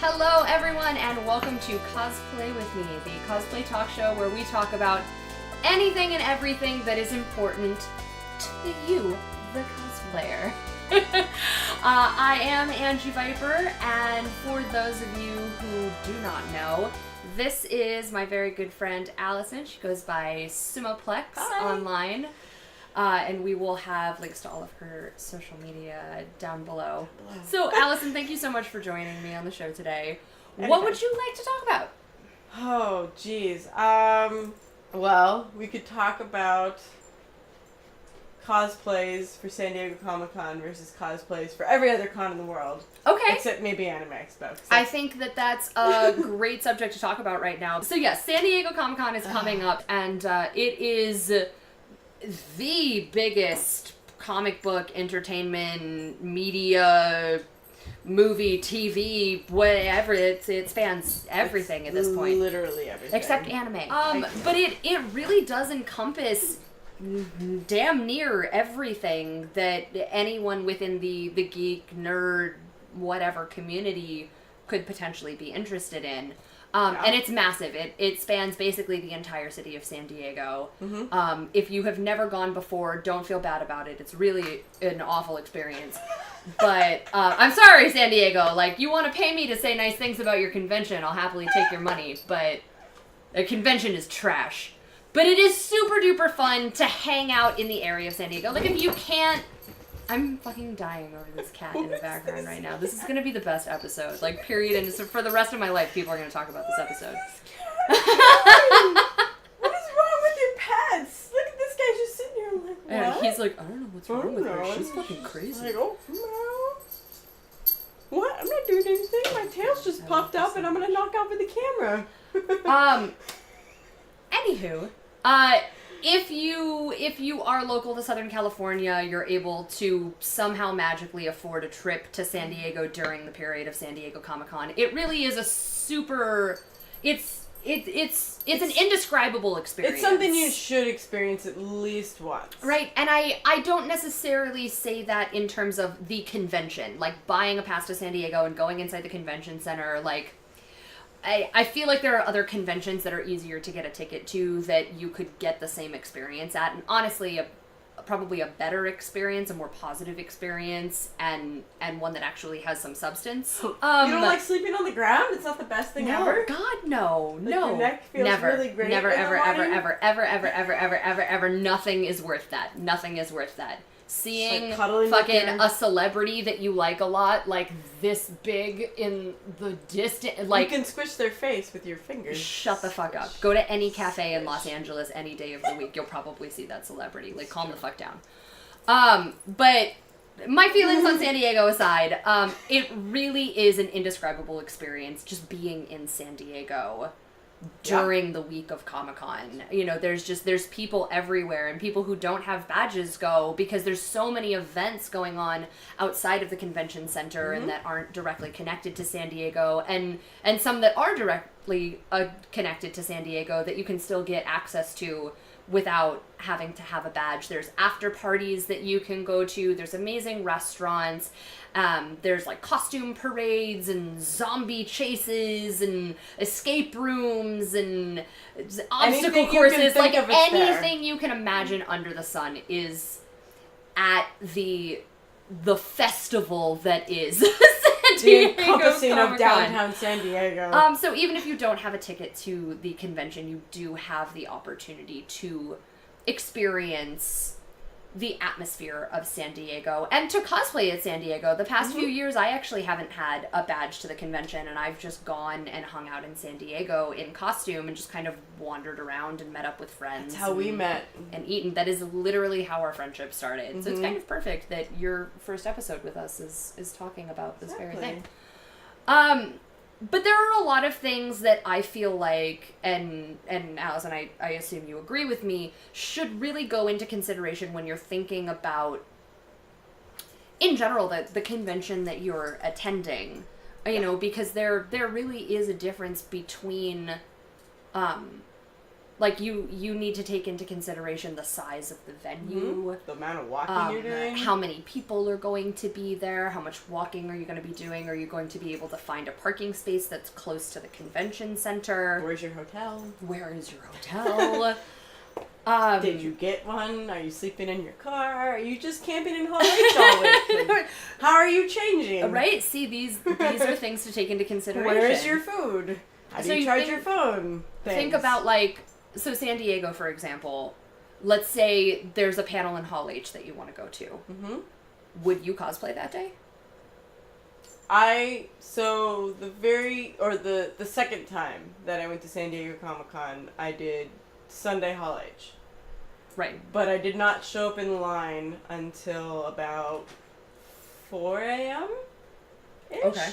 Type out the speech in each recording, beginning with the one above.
Hello everyone and welcome to Cosplay With Me, the cosplay talk show where we talk about anything and everything that is important to you, the cosplayer. I am Angi Viper, and for those of you who do not know, this is my very good friend Allison. She goes by Summoplex online. And we will have links to all of her social media down below. So, Allison, thank you so much for joining me on the show today. Anytime. What would you like to talk about? Oh, geez. Well, we could talk about cosplays for San Diego Comic-Con versus cosplays for every other con in the world. Okay. Except maybe Anime Expo. I think that that's a great subject to talk about right now. So, yes, San Diego Comic-Con is coming up, and it is the biggest comic book, entertainment, media, movie, TV, whatever. It spans everything at this point. Literally everything. Except anime. But it really does encompass damn near everything that anyone within the geek, nerd, whatever community could potentially be interested in. And it's massive. It spans basically the entire city of San Diego. Mm-hmm. If you have never gone before, don't feel bad about it. It's really an awful experience. But I'm sorry, San Diego. Like, you want to pay me to say nice things about your convention, I'll happily take your money. But a convention is trash. But it is super duper fun to hang out in the area of San Diego. Like, if you can't... I'm fucking dying over this cat in the background right now. This is going to be the best episode. Like, period. And so for the rest of my life, people are going to talk about this episode. What is wrong with your pets? Look at this guy just sitting here like, what? And he's like, I don't know what's wrong with her. She's fucking crazy. Like, oh, no. What? I'm not doing anything. My tail's just popped up and I'm going to knock over the camera. Anywho, if you are local to Southern California, you're able to somehow magically afford a trip to San Diego during the period of San Diego Comic-Con. It really is a super... It's an indescribable experience. It's something you should experience at least once. Right, and I don't necessarily say that in terms of the convention. Like, buying a pass to San Diego and going inside the convention center, like... I feel like there are other conventions that are easier to get a ticket to that you could get the same experience at, and honestly, probably a better experience, a more positive experience, and one that actually has some substance. You don't like sleeping on the ground? It's not the best thing ever? God, no. Like, your neck feels really great. Never, ever. Nothing is worth that. Nothing is worth that. Seeing like fucking a celebrity that you like a lot, like this big in the distance, like... You can squish their face with your fingers. Shut the fuck up. Go to any cafe in Los Angeles any day of the week, you'll probably see that celebrity. Like, calm the fuck down. But my feelings on San Diego aside, it really is an indescribable experience just being in San Diego during the week of Comic-Con. You know, there's people everywhere, and people who don't have badges go because there's so many events going on outside of the convention center and that aren't directly connected to San Diego, and some that are directly connected to San Diego that you can still get access to without having to have a badge. There's after parties that you can go to. There's amazing restaurants. There's like costume parades and zombie chases and escape rooms and obstacle courses. Like anything you can imagine under the sun is at the festival that is San Diego the encompassing Comic-Con. Of downtown San Diego. So even if you don't have a ticket to the convention, you do have the opportunity to experience the atmosphere of San Diego and to cosplay at San Diego. The past few years, I actually haven't had a badge to the convention, and I've just gone and hung out in San Diego in costume and just kind of wandered around and met up with friends. That's how we met. And eaten. That is literally how our friendship started. So it's kind of perfect that your first episode with us is talking about this very thing. But there are a lot of things that I feel like, and Allison, I assume you agree with me, should really go into consideration when you're thinking about, in general, the convention that you're attending. You know, because there really is a difference between like you need to take into consideration the size of the venue, the amount of walking you're doing, how many people are going to be there, how much walking are you going to be doing, are you going to be able to find a parking space that's close to the convention center, where's your hotel, where is your hotel, did you get one, are you sleeping in your car, are you just camping in Hall H all week, how are you changing, right? See, these are things to take into consideration. Where is your food, how do you charge your phone, think about like, so San Diego, for example, let's say there's a panel in Hall H that you want to go to. Mm-hmm. Would you cosplay that day? The second time that I went to San Diego Comic-Con, I did Sunday Hall H. Right. But I did not show up in line until about 4 a.m.-ish. Okay.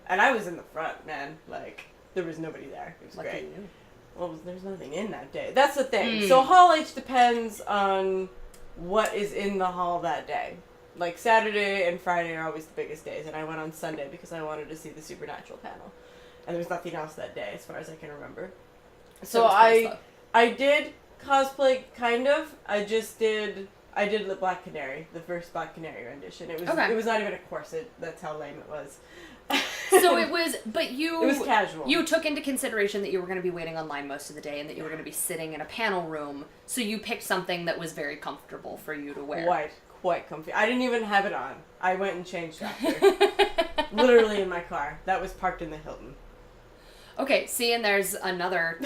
And I was in the front, man. Like, there was nobody there. It was Lucky great. you. Well, there's nothing in that day. That's the thing. So Hall H depends on what is in the hall that day. Like, Saturday and Friday are always the biggest days, and I went on Sunday because I wanted to see the Supernatural panel. And there's nothing else that day, as far as I can remember. So I did cosplay, kind of. I did the Black Canary, the first Black Canary rendition. It was not even a corset. That's how lame it was. So it was, but it was casual. You took into consideration that you were going to be waiting online most of the day and that you were going to be sitting in a panel room, so you picked something that was very comfortable for you to wear. Quite comfy. I didn't even have it on. I went and changed after. Literally in my car. That was parked in the Hilton. Okay, see, and there's another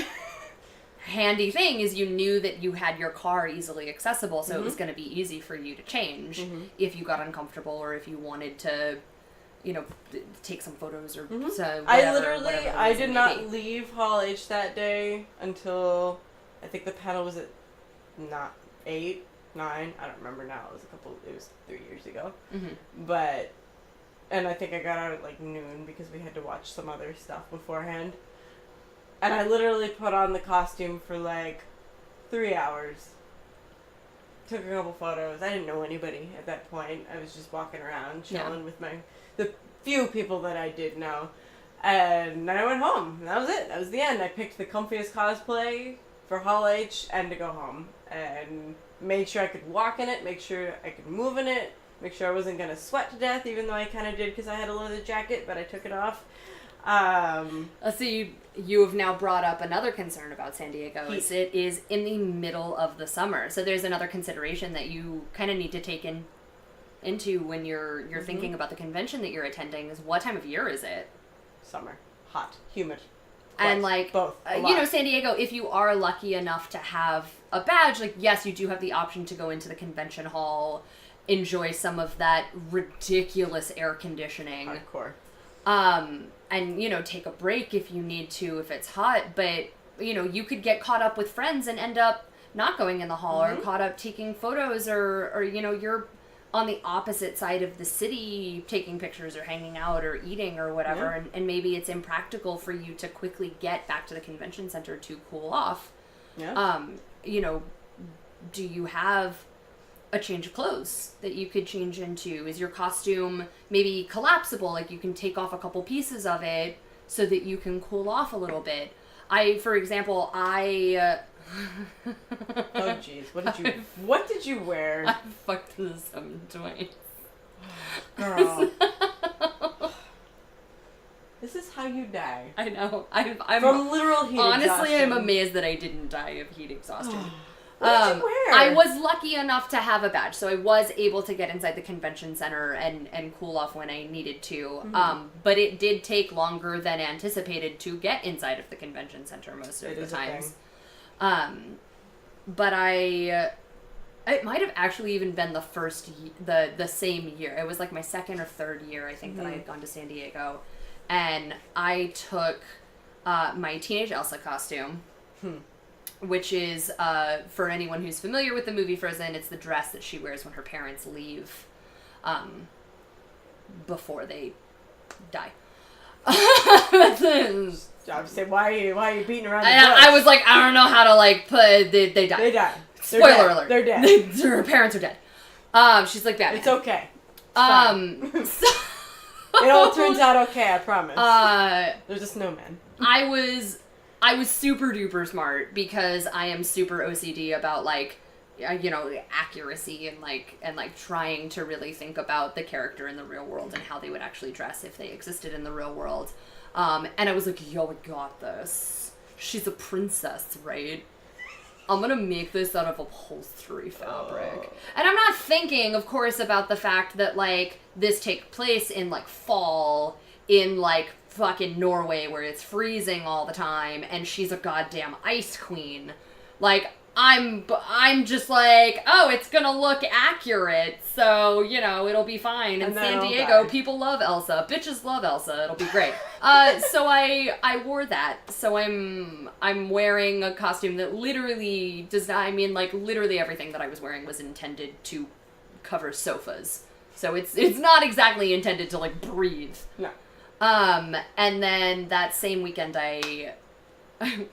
handy thing is you knew that you had your car easily accessible, so it was going to be easy for you to change if you got uncomfortable or if you wanted to, take some photos or whatever. I did not leave Hall H that day until I think the panel was at 8, 9. I don't remember now. It was 3 years ago. And I think I got out at like noon because we had to watch some other stuff beforehand. And I literally put on the costume for like 3 hours. Took a couple photos. I didn't know anybody at that point. I was just walking around, chilling with the few people that I did know. And then I went home. And that was it. That was the end. I picked the comfiest cosplay for Hall H and to go home. And made sure I could walk in it, make sure I could move in it, make sure I wasn't going to sweat to death, even though I kind of did because I had a leather jacket, but I took it off. So you have now brought up another concern about San Diego. It is in the middle of the summer. So there's another consideration that you kind of need to take into when you're thinking about the convention that you're attending is what time of year is it? Summer. Hot. Humid. And like, both. San Diego, if you are lucky enough to have a badge, like, yes, you do have the option to go into the convention hall, enjoy some of that ridiculous air conditioning. Hardcore. And, take a break if you need to, if it's hot, but, you could get caught up with friends and end up not going in the hall or caught up taking photos or, you're on the opposite side of the city taking pictures or hanging out or eating or whatever, and maybe it's impractical for you to quickly get back to the convention center to cool off. Do you have a change of clothes that you could change into? Is your costume maybe collapsible, like you can take off a couple pieces of it so that you can cool off a little bit? For example, oh jeez, what did you wear? I fucked this up twice. Girl. This is how you die. I know. I'm from literal heat honestly, exhaustion. I'm amazed that I didn't die of heat exhaustion. What did you wear? I was lucky enough to have a badge, so I was able to get inside the convention center and cool off when I needed to. But it did take longer than anticipated to get inside of the convention center most of the times. But it might have actually even been the same year. It was like my second or third year, I think, that I had gone to San Diego. And I took my Teenage Elsa costume, which is, for anyone who's familiar with the movie Frozen, it's the dress that she wears when her parents leave before they die. I would say, why are you beating around the bush? I was like, I don't know how to put they die. They die. Spoiler alert. They're dead. Her parents are dead. She's like Batman. It's okay. It all turns out okay, I promise. There's a snowman. I was I was super duper smart because I am super OCD about like, you know, accuracy and like trying to really think about the character in the real world and how they would actually dress if they existed in the real world. And I was like, yo, we got this. She's a princess, right? I'm gonna make this out of upholstery fabric. And I'm not thinking, of course, about the fact that, like, this takes place in, like, fall in, like, fucking Norway where it's freezing all the time and she's a goddamn ice queen. Like, I'm just like, oh, it's gonna look accurate, so, you know, it'll be fine. In San Diego, people love Elsa. Bitches love Elsa. It'll be great. So I wore that. So I'm wearing a costume that literally does not, I mean, like, literally everything that I was wearing was intended to cover sofas. So it's not exactly intended to, like, breathe. No. And then that same weekend I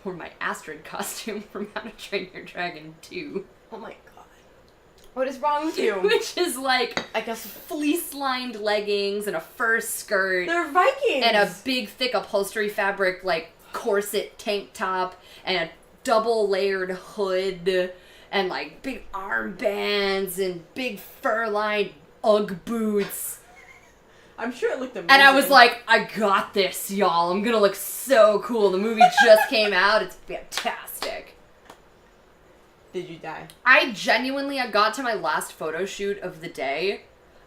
wore my Astrid costume from How to Train Your Dragon 2. Oh my god. What is wrong with you? Which is like, I guess, fleece-lined leggings and a fur skirt. They're Vikings! And a big, thick upholstery fabric, like, corset tank top and a double-layered hood and, like, big armbands and big fur-lined Ugg boots. I'm sure it looked amazing. And I was like, I got this, y'all. I'm gonna look so cool. The movie just came out. It's fantastic. Did you die? I got to my last photo shoot of the day,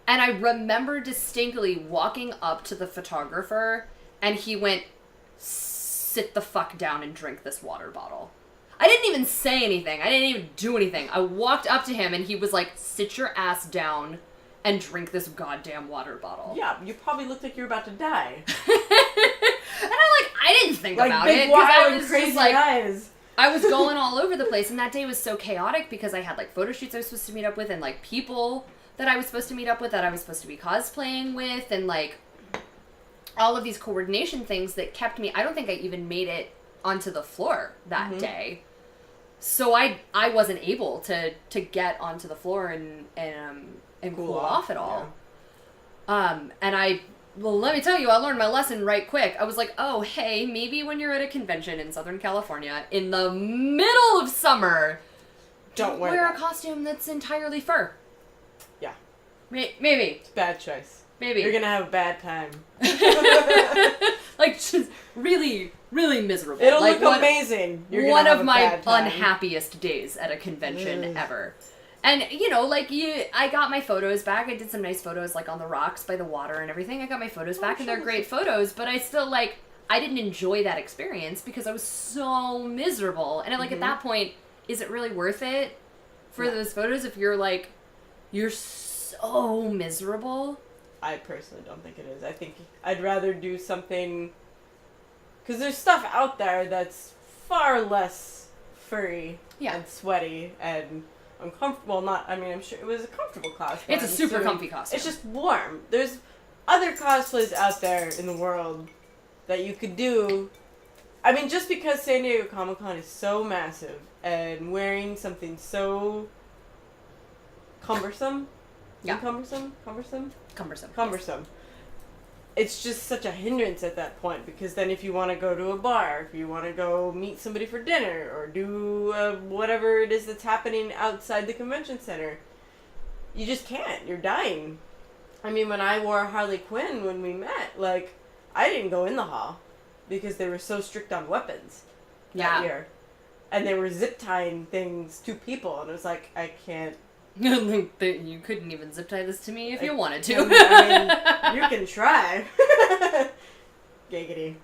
and I remember distinctly walking up to the photographer, and he went, sit the fuck down and drink this water bottle. I didn't even say anything. I didn't even do anything. I walked up to him, and he was like, sit your ass down and drink this goddamn water bottle. Yeah, you probably looked like you were about to die. And I didn't think like about big, it. Because I wild, was crazy just like, eyes. I was going all over the place, and that day was so chaotic because I had like photo shoots I was supposed to meet up with and like people that I was supposed to meet up with that I was supposed to be cosplaying with and like all of these coordination things that kept me. I don't think I even made it onto the floor that day. So I wasn't able to get onto the floor and cool off at all. Yeah. Well, let me tell you, I learned my lesson right quick. I was like, oh, hey, maybe when you're at a convention in Southern California in the middle of summer, don't wear a costume that's entirely fur. Yeah. Maybe. It's a bad choice. Maybe. You're gonna have a bad time. Like, just really, really miserable. It'll like, look amazing. You're one of my unhappiest days at a convention ever. And, you know, like, I got my photos back. I did some nice photos, like, on the rocks by the water and everything. I got my photos back, and they're great photos, but I still, like, I didn't enjoy that experience because I was so miserable. And, like, at that point, is it really worth it for those photos if you're, like, you're so miserable? I personally don't think it is. I think I'd rather do something... Because there's stuff out there that's far less furry and sweaty and... uncomfortable, I'm sure it was a comfortable cosplay. It's a super comfy costume. It's just warm. There's other cosplays out there in the world that you could do. I mean, just because San Diego Comic-Con is so massive and wearing something so cumbersome. Yeah. Cumbersome. Yes. It's just such a hindrance at that point because then if you want to go to a bar, if you want to go meet somebody for dinner or do whatever it is that's happening outside the convention center, you just can't. You're dying. I mean, when I wore Harley Quinn when we met, like, I didn't go in the hall because they were so strict on weapons that year. And they were zip tying things to people, and it was like, I can't. You couldn't even zip tie this to me if you wanted to. I mean, you can try. Giggity.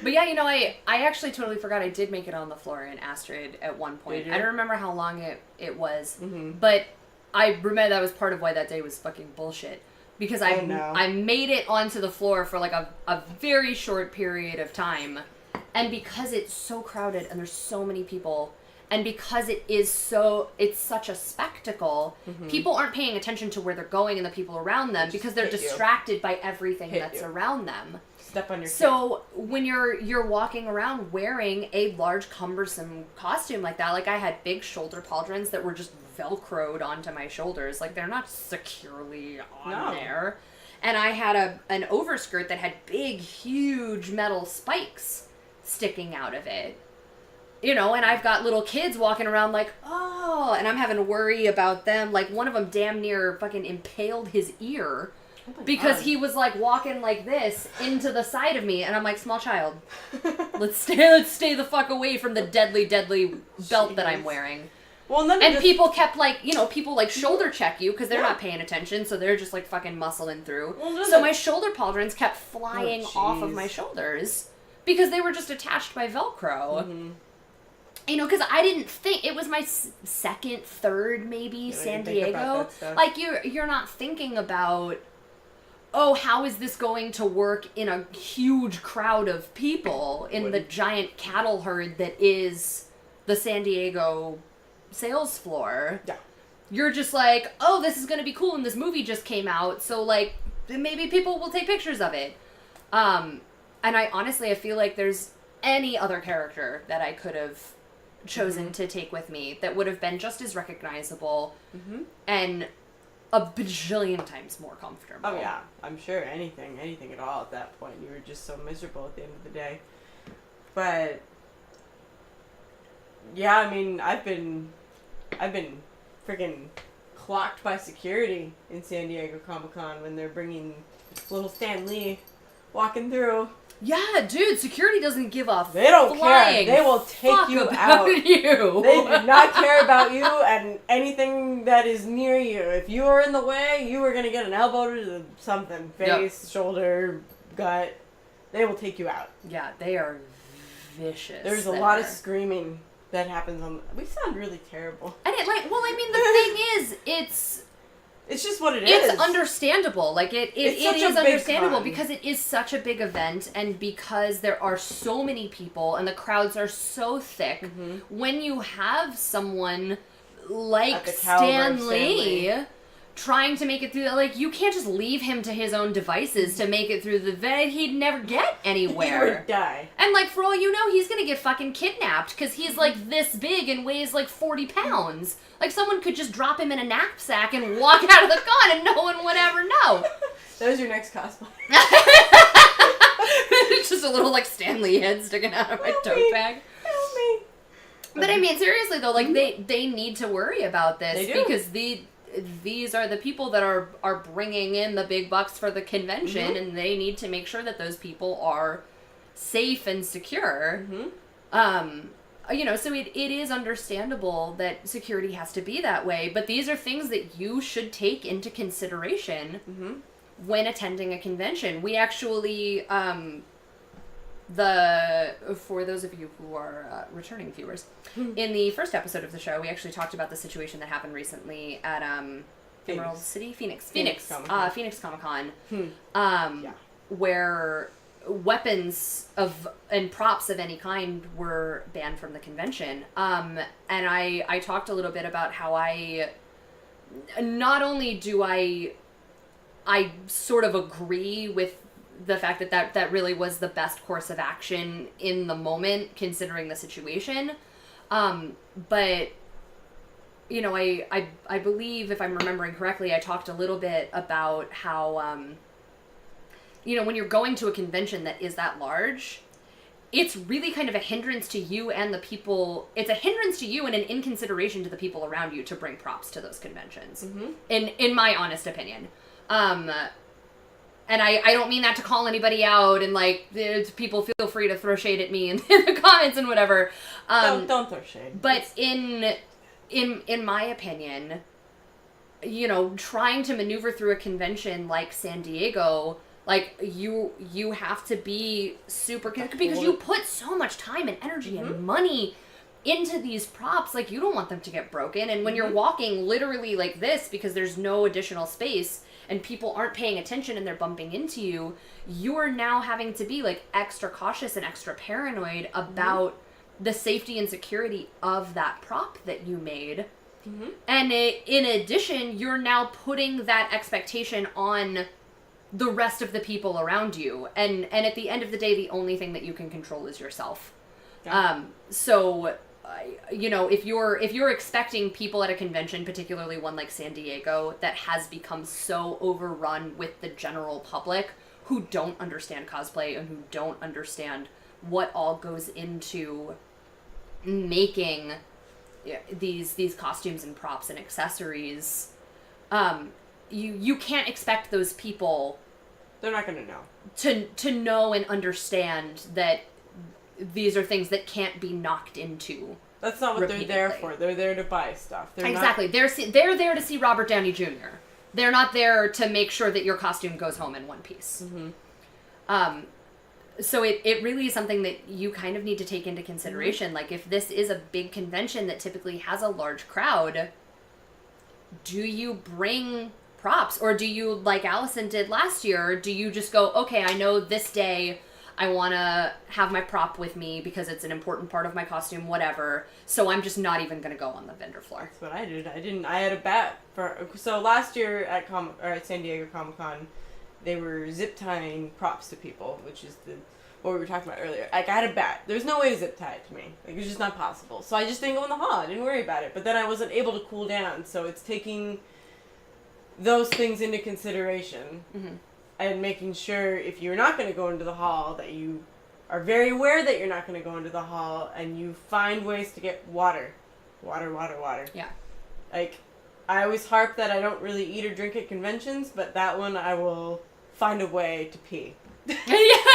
But yeah, you know, I actually totally forgot I did make it on the floor in Astrid at one point. I don't remember how long it was, but I remember that was part of why that day was fucking bullshit. Because I made it onto the floor for like a very short period of time. And because it's so crowded and there's so many people... And because it's such a spectacle, people aren't paying attention to where they're going and the people around them because they're distracted by everything that's around them. Step on your So when you're walking around wearing a large cumbersome costume like that, like I had big shoulder pauldrons that were just velcroed onto my shoulders, like they're not securely on there. And I had an overskirt that had big, huge metal spikes sticking out of it. You know, and I've got little kids walking around like, oh, and I'm having to worry about them. Like, one of them damn near fucking impaled his ear because he was, like, walking like this into the side of me. And I'm like, small child, let's stay the fuck away from the deadly belt that I'm wearing. Well, and people kept, like, you know, people, like, shoulder check you because they're not paying attention, so they're just, like, fucking muscling through. Well, so my shoulder pauldrons kept flying off of my shoulders because they were just attached by Velcro. Mm-hmm. You know, because I didn't think, it was my second, third, maybe, San Diego. Like, you're not thinking about, oh, how is this going to work in a huge crowd of people in the giant cattle herd that is the San Diego sales floor. Yeah. You're just like, oh, this is going to be cool, and this movie just came out, so, like, maybe people will take pictures of it. And I feel like there's any other character that I could have chosen to take with me that would have been just as recognizable and a bajillion times more comfortable. Oh yeah, I'm sure anything at all at that point. You were just so miserable at the end of the day. But yeah, I mean, I've been freaking clocked by security in San Diego Comic-Con when they're bringing little Stan Lee walking through. Yeah, dude, security doesn't give a They don't care. They will take you out. You. They do not care about you and anything that is near you. If you are in the way, you are going to get an elbow to something. Face, shoulder, gut. They will take you out. Yeah, they are vicious. There's a lot of screaming that happens on... We sound really terrible. And the thing is, it's just what it is. It's understandable. Like, it is understandable because it is such a big event, and because there are so many people and the crowds are so thick. Mm-hmm. When you have someone like Stan Lee trying to make it through, like, you can't just leave him to his own devices to make it through the event. He'd never get anywhere. He would die. And, like, for all you know, he's gonna get fucking kidnapped because he's, like, this big and weighs, like, 40 pounds. Like, someone could just drop him in a knapsack and walk out of the con and no one would ever know. That was your next cosplay. It's just a little, like, Stan Lee head sticking out of my tote bag. Help me. But, I mean, seriously, though, like, they need to worry about this. They do. Because these are the people that are bringing in the big bucks for the convention, and they need to make sure that those people are safe and secure. You know, so it is understandable that security has to be that way, but these are things that you should take into consideration when attending a convention. We actually, for those of you who are returning viewers, in the first episode of the show, we actually talked about the situation that happened recently at Emerald City, Phoenix Comic-Con, where weapons and props of any kind were banned from the convention. And I talked a little bit about how not only do I sort of agree with the fact that really was the best course of action in the moment, considering the situation. But, you know, I believe, if I'm remembering correctly, I talked a little bit about how, you know, when you're going to a convention that is that large, it's really kind of a hindrance to you and the people. It's a hindrance to you and an inconsideration to the people around you to bring props to those conventions, in my honest opinion. And I don't mean that to call anybody out, and, like, people feel free to throw shade at me in the comments and whatever. Don't throw shade. But in my opinion, you know, trying to maneuver through a convention like San Diego, like, you have to be super, because you put so much time and energy and money into these props. Like, you don't want them to get broken. And when you're walking literally like this, because there's no additional space and people aren't paying attention and they're bumping into you, you're now having to be, like, extra cautious and extra paranoid about the safety and security of that prop that you made. And in addition, you're now putting that expectation on the rest of the people around you. And at the end of the day, the only thing that you can control is yourself. So, you know, if you're expecting people at a convention, particularly one like San Diego, that has become so overrun with the general public who don't understand cosplay and who don't understand what all goes into making these costumes and props and accessories, you can't expect those people. They're not gonna know. To know and understand that these are things that can't be knocked into. That's not what they're there for. They're there to buy stuff. Exactly. They're there to see Robert Downey Jr. They're not there to make sure that your costume goes home in one piece. Mm-hmm. So it really is something that you kind of need to take into consideration. Mm-hmm. Like, if this is a big convention that typically has a large crowd, do you bring props? Or do you, like Allison did last year, do you just go, okay, I know this day I want to have my prop with me because it's an important part of my costume, whatever, so I'm just not even going to go on the vendor floor. That's what I did. I had a bet so last year at San Diego Comic-Con, they were zip tying props to people, which is what we were talking about earlier. Like, I had a bet. There's no way to zip tie it to me. Like, it's just not possible. So I just didn't go in the hall. I didn't worry about it. But then I wasn't able to cool down, so it's taking those things into consideration. Mm-hmm. And making sure, if you're not going to go into the hall, that you are very aware that you're not going to go into the hall, and you find ways to get water. Water. Yeah. Like, I always harp that I don't really eat or drink at conventions, but that one I will find a way to pee. Yes.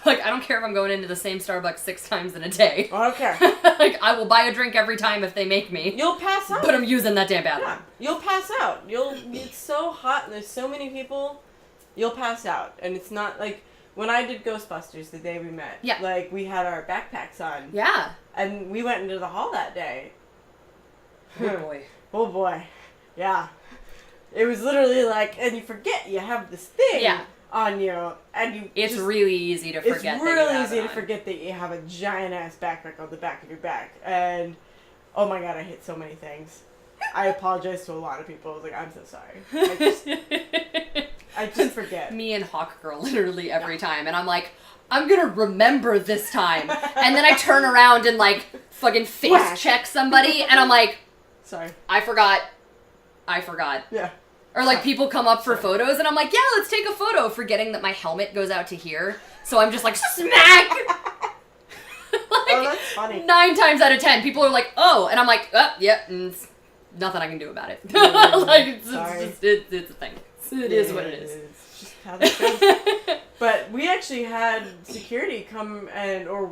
Like, I don't care if I'm going into the same Starbucks 6 times in a day. I don't care. Like, I will buy a drink every time if they make me. You'll pass out. But I'm using that damn bathroom. Yeah, you'll pass out. It's so hot and there's so many people, you'll pass out. And it's not like, when I did Ghostbusters the day we met, yeah. Like, we had our backpacks on. Yeah. And we went into the hall that day. Oh boy. Oh boy. Yeah. It was literally like, and you forget you have this thing. Yeah. On you, and it's really easy to forget. It's really easy to forget that you have a giant ass backpack on the back of your back, and oh my god, I hit so many things. I apologize to a lot of people. I was like, I'm so sorry. I just forget. Me and Hawk Girl literally every time, and I'm like, I'm gonna remember this time, and then I turn around and like fucking face check somebody, and I'm like, sorry, I forgot. Yeah. Or, like, people come up for photos, and I'm like, yeah, let's take a photo, forgetting that my helmet goes out to here. So I'm just like, smack! Like, oh, that's funny. 9 times out of 10, people are like, oh, and I'm like, yeah, nothing I can do about it. Like, it's a thing. It is what it is. It's just how that goes. But we actually had security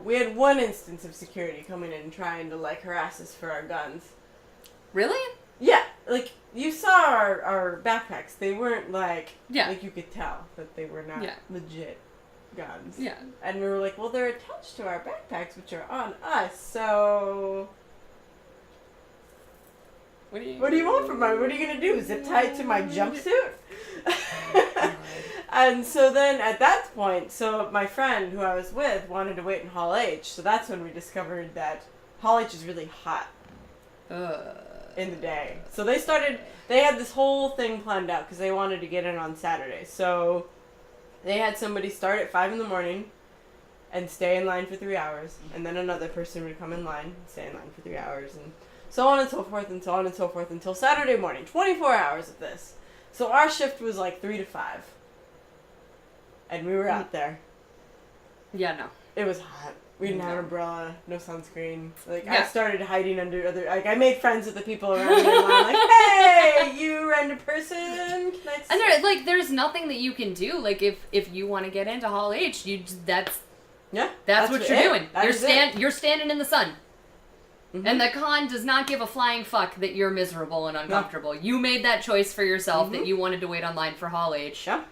we had one instance of security coming in trying to, like, harass us for our guns. Really? Yeah, like, you saw our backpacks. They weren't, like, like, you could tell that they were not legit guns. Yeah. And we were like, well, they're attached to our backpacks, which are on us, so... What do you want from what are you going to do? Zip tie it to my jumpsuit? And so then, at that point, my friend who I was with wanted to wait in Hall H, so that's when we discovered that Hall H is really hot. In the day. So they had this whole thing planned out because they wanted to get in on Saturday. So they had somebody start at 5 a.m. and stay in line for 3 hours. And then another person would come in line and stay in line for 3 hours. And so on and so forth and so on and so forth until Saturday morning. 24 hours of this. So our shift was like 3 to 5. And we were out there. Yeah, no. It was hot. We didn't have an umbrella, no sunscreen. Like, I started hiding under I made friends with the people around me. And I'm like, hey, you random person, can I And there's nothing that you can do. Like, if you want to get into Hall H, that's what you're doing. You're standing in the sun. Mm-hmm. And the con does not give a flying fuck that you're miserable and uncomfortable. No. You made that choice for yourself that you wanted to wait online for Hall H. Yeah.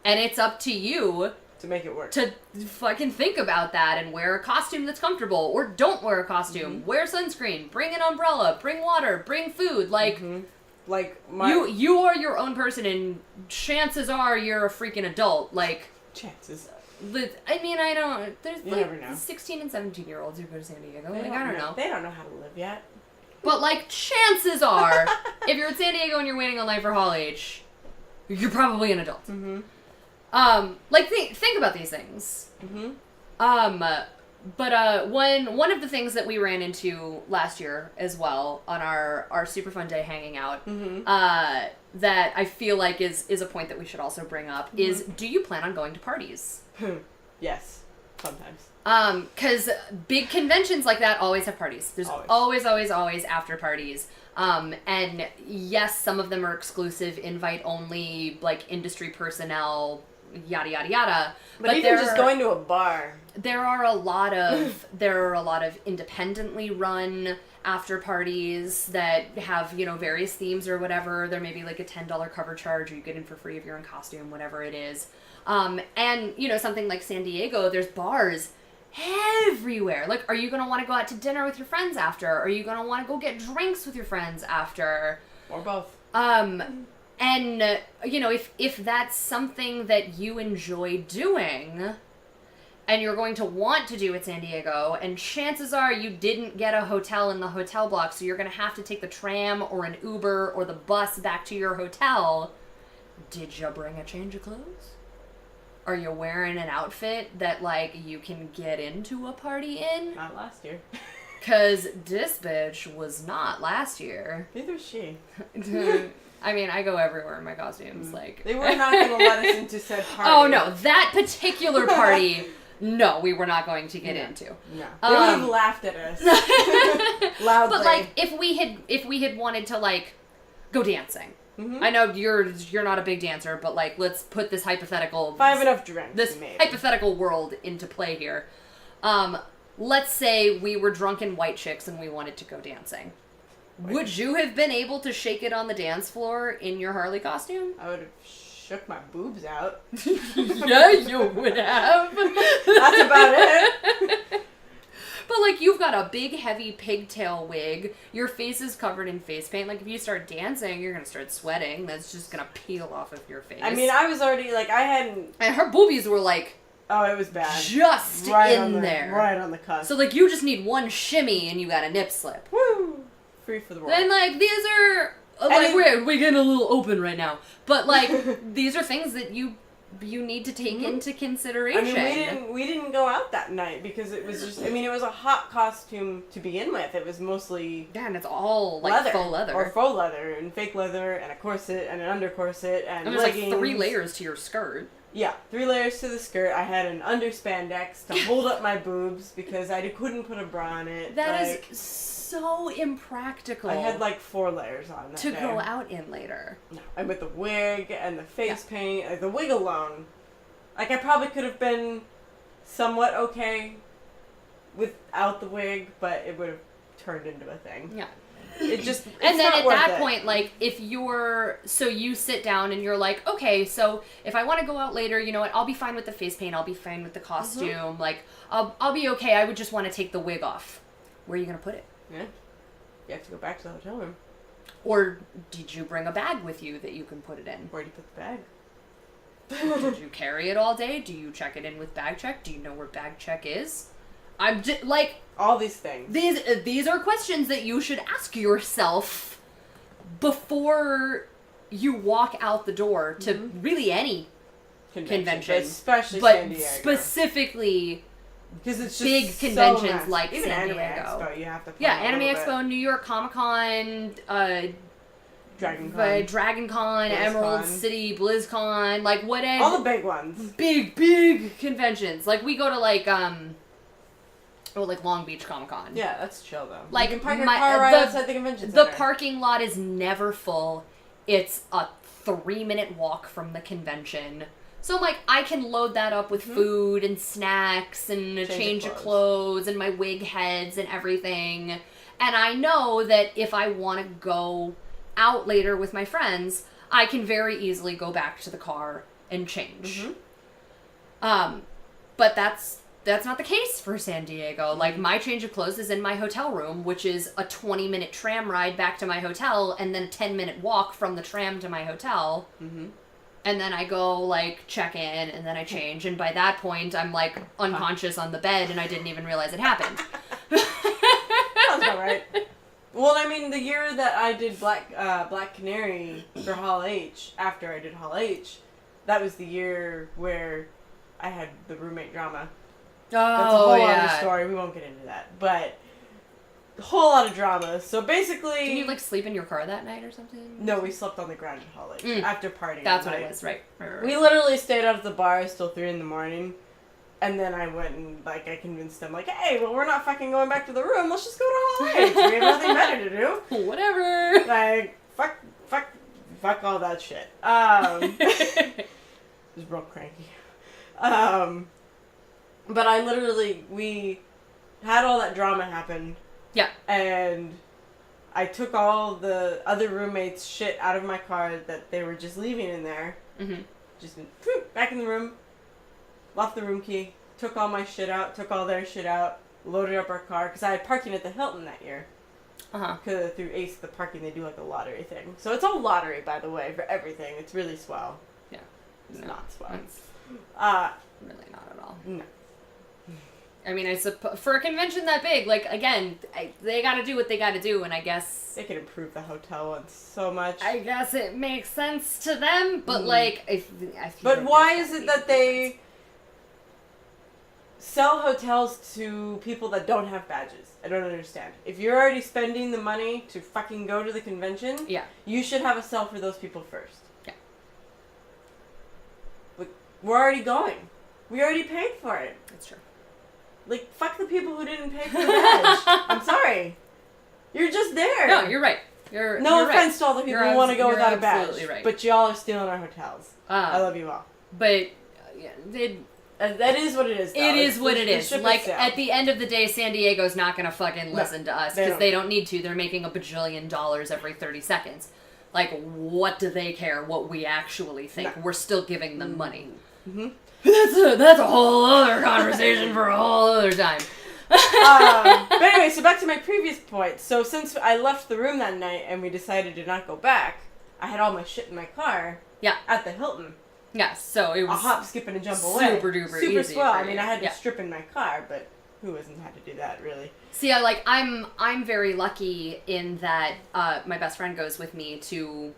And it's up to you to make it work. To fucking think about that and wear a costume that's comfortable, or don't wear a costume. Mm-hmm. Wear sunscreen. Bring an umbrella. Bring water. Bring food. Like, you are your own person, and chances are you're a freaking adult. Like, chances. I mean, I don't. There's you never know. 16 and 17-year-olds who go to San Diego. Like, I don't know. They don't know how to live yet. But like, chances are, if you're in San Diego and you're waiting online for Hall H, you're probably an adult. Mm-hmm. Like, think about these things. Mm-hmm. But one of the things that we ran into last year as well on our super fun day hanging out, that I feel like is a point that we should also bring up is, do you plan on going to parties? Yes, sometimes. Because big conventions like that always have parties. There's always after parties. And yes, some of them are exclusive, invite only, like industry personnel, yada yada yada. But even just going to a bar. There are a lot of independently run after parties that have, various themes or whatever. There may be like a $10 cover charge, or you get in for free if you're in costume, whatever it is. And something like San Diego, there's bars everywhere. Like, are you going to want to go out to dinner with your friends after? Are you going to want to go get drinks with your friends after? Or both. And, if that's something that you enjoy doing, and you're going to want to do at San Diego, and chances are you didn't get a hotel in the hotel block, so you're going to have to take the tram or an Uber or the bus back to your hotel, did you bring a change of clothes? Are you wearing an outfit that, you can get into a party in? Not last year. Because this bitch was not last year. Neither was she. I mean, I go everywhere in my costumes. They were not going to let us into said party. Oh, no. That particular party, no, we were not going to get into. No. They would have laughed at us. Loudly. But, if we had wanted to, go dancing. Mm-hmm. I know you're not a big dancer, but let's put this hypothetical. If I have enough drinks, this maybe. Hypothetical world into play here. Let's say we were drunken white chicks and we wanted to go dancing. Would you have been able to shake it on the dance floor in your Harley costume? I would have shook my boobs out. Yeah, you would have. That's about it. But, you've got a big, heavy pigtail wig. Your face is covered in face paint. If you start dancing, you're going to start sweating. That's just going to peel off of your face. I mean, I was already, I hadn't... And her boobies were, oh, it was bad. Just right in there. Right on the cusp. So, you just need one shimmy and you got a nip slip. Woo! Free for the world. And, these are... we're getting a little open right now. But, these are things that you need to take into consideration. I mean, we didn't go out that night because it was just, it was a hot costume to begin with. It was mostly... Yeah, and it's all, leather, faux leather. Or faux leather, and fake leather, and a corset, and an under corset, and there's, leggings. 3 layers to your skirt. Yeah, 3 layers to the skirt. I had an under spandex to hold up my boobs because I couldn't put a bra on it. That is so impractical. I had 4 layers on that to day. go out in later. No, and with the wig and the face paint, the wig alone, I probably could have been somewhat okay without the wig, but it would have turned into a thing. Yeah. It just and then at that point, if you're you sit down and you're okay, so if I want to go out later, you know what? I'll be fine with the face paint. I'll be fine with the costume. I'll be okay. I would just want to take the wig off. Where are you gonna put it? Yeah. You have to go back to the hotel room. Or did you bring a bag with you that you can put it in? Where do you put the bag? Did you carry it all day? Do you check it in with bag check? Do you know where bag check is? I'm just all these things. These are questions that you should ask yourself before you walk out the door to really any convention, especially San Diego. Specifically. Because it's just big conventions so like even San Anime Diego. Expo, you have to Anime Expo, New York Comic Con, Dragon Con, Emerald City, BlizzCon, whatever. All the big ones. Big conventions. We go to Long Beach Comic Con. Yeah, that's chill though. You can park your car right outside the convention center. The parking lot is never full. It's a 3-minute walk from the convention. So I can load that up with food and snacks and a change of clothes and my wig heads and everything. And I know that if I want to go out later with my friends, I can very easily go back to the car and change. But that's not the case for San Diego. My change of clothes is in my hotel room, which is a 20-minute tram ride back to my hotel and then a 10-minute walk from the tram to my hotel. And then I go, check in, and then I change. And by that point, I'm, unconscious on the bed, and I didn't even realize it happened. Sounds about right. Well, the year that I did Black Canary for Hall H, after I did Hall H, that was the year where I had the roommate drama. That's a whole other story. We won't get into that. But a whole lot of drama. So basically... Didn't you, like, sleep in your car that night or something? No, we slept on the ground in college after partying. That's what it was, right. We literally stayed out at the bar till 3 in the morning. And then I went and, like, I convinced them, like, hey, well, we're not fucking going back to the room. Let's just go to Hall H. We have nothing better to do. Whatever. Like, fuck all that shit. Just real cranky. But I literally, we had all that drama happen. Yeah. And I took all the other roommates' shit out of my car that they were just leaving in there. Mm-hmm. Just went, back in the room, left the room key, took all my shit out, took all their shit out, loaded up our car, because I had parking at the Hilton that year. Because through Ace, the parking, they do like a lottery thing. So it's all lottery, by the way, for everything. It's really swell. Yeah. It's not swell. It's really not at all. No. I mean, I suppose for a convention that big, like, again, they gotta do what they gotta do, and I guess... They could improve the hotel on so much. I guess it makes sense to them, but, like, I feel But like why is it that they sell hotels to people that don't have badges? I don't understand. If you're already spending the money to fucking go to the convention, you should have a sell for those people first. Yeah. Like, we're already going. We already paid for it. That's true. Like, fuck the people who didn't pay for the badge. I'm sorry. You're just there. No, you're right. No offense to all the people who want to go without a badge. Right. But y'all are stealing our hotels. I love you all. But that is what it is, though. It is what it is. Like, at the end of the day, San Diego's not going to fucking listen to us because they don't need to. They're making $1 bajillion every 30 seconds. Like, what do they care what we actually think? No. We're still giving them money. Mm-hmm. That's a whole other conversation for a whole other time. But anyway, so back to my previous point. So since I left the room that night and we decided to not go back, I had all my shit in my car. Yeah. At the Hilton. Yes, so it was a hop, skip, and a jump away. Super duper super easy. Swell. I mean, I had to strip in my car, but who hasn't had to do that, really? See, I'm very lucky in that my best friend goes with me to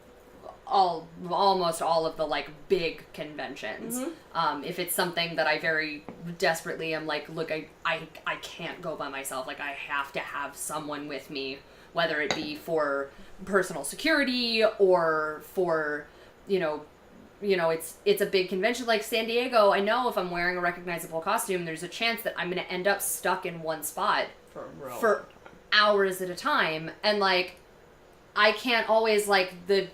almost all of the, like, big conventions. Mm-hmm. If it's something that I very desperately am like, look, I can't go by myself. Like, I have to have someone with me, whether it be for personal security or for, you know, it's a big convention like San Diego. I know if I'm wearing a recognizable costume, there's a chance that I'm going to end up stuck in one spot for hours at a time. And, like, I can't always, like, the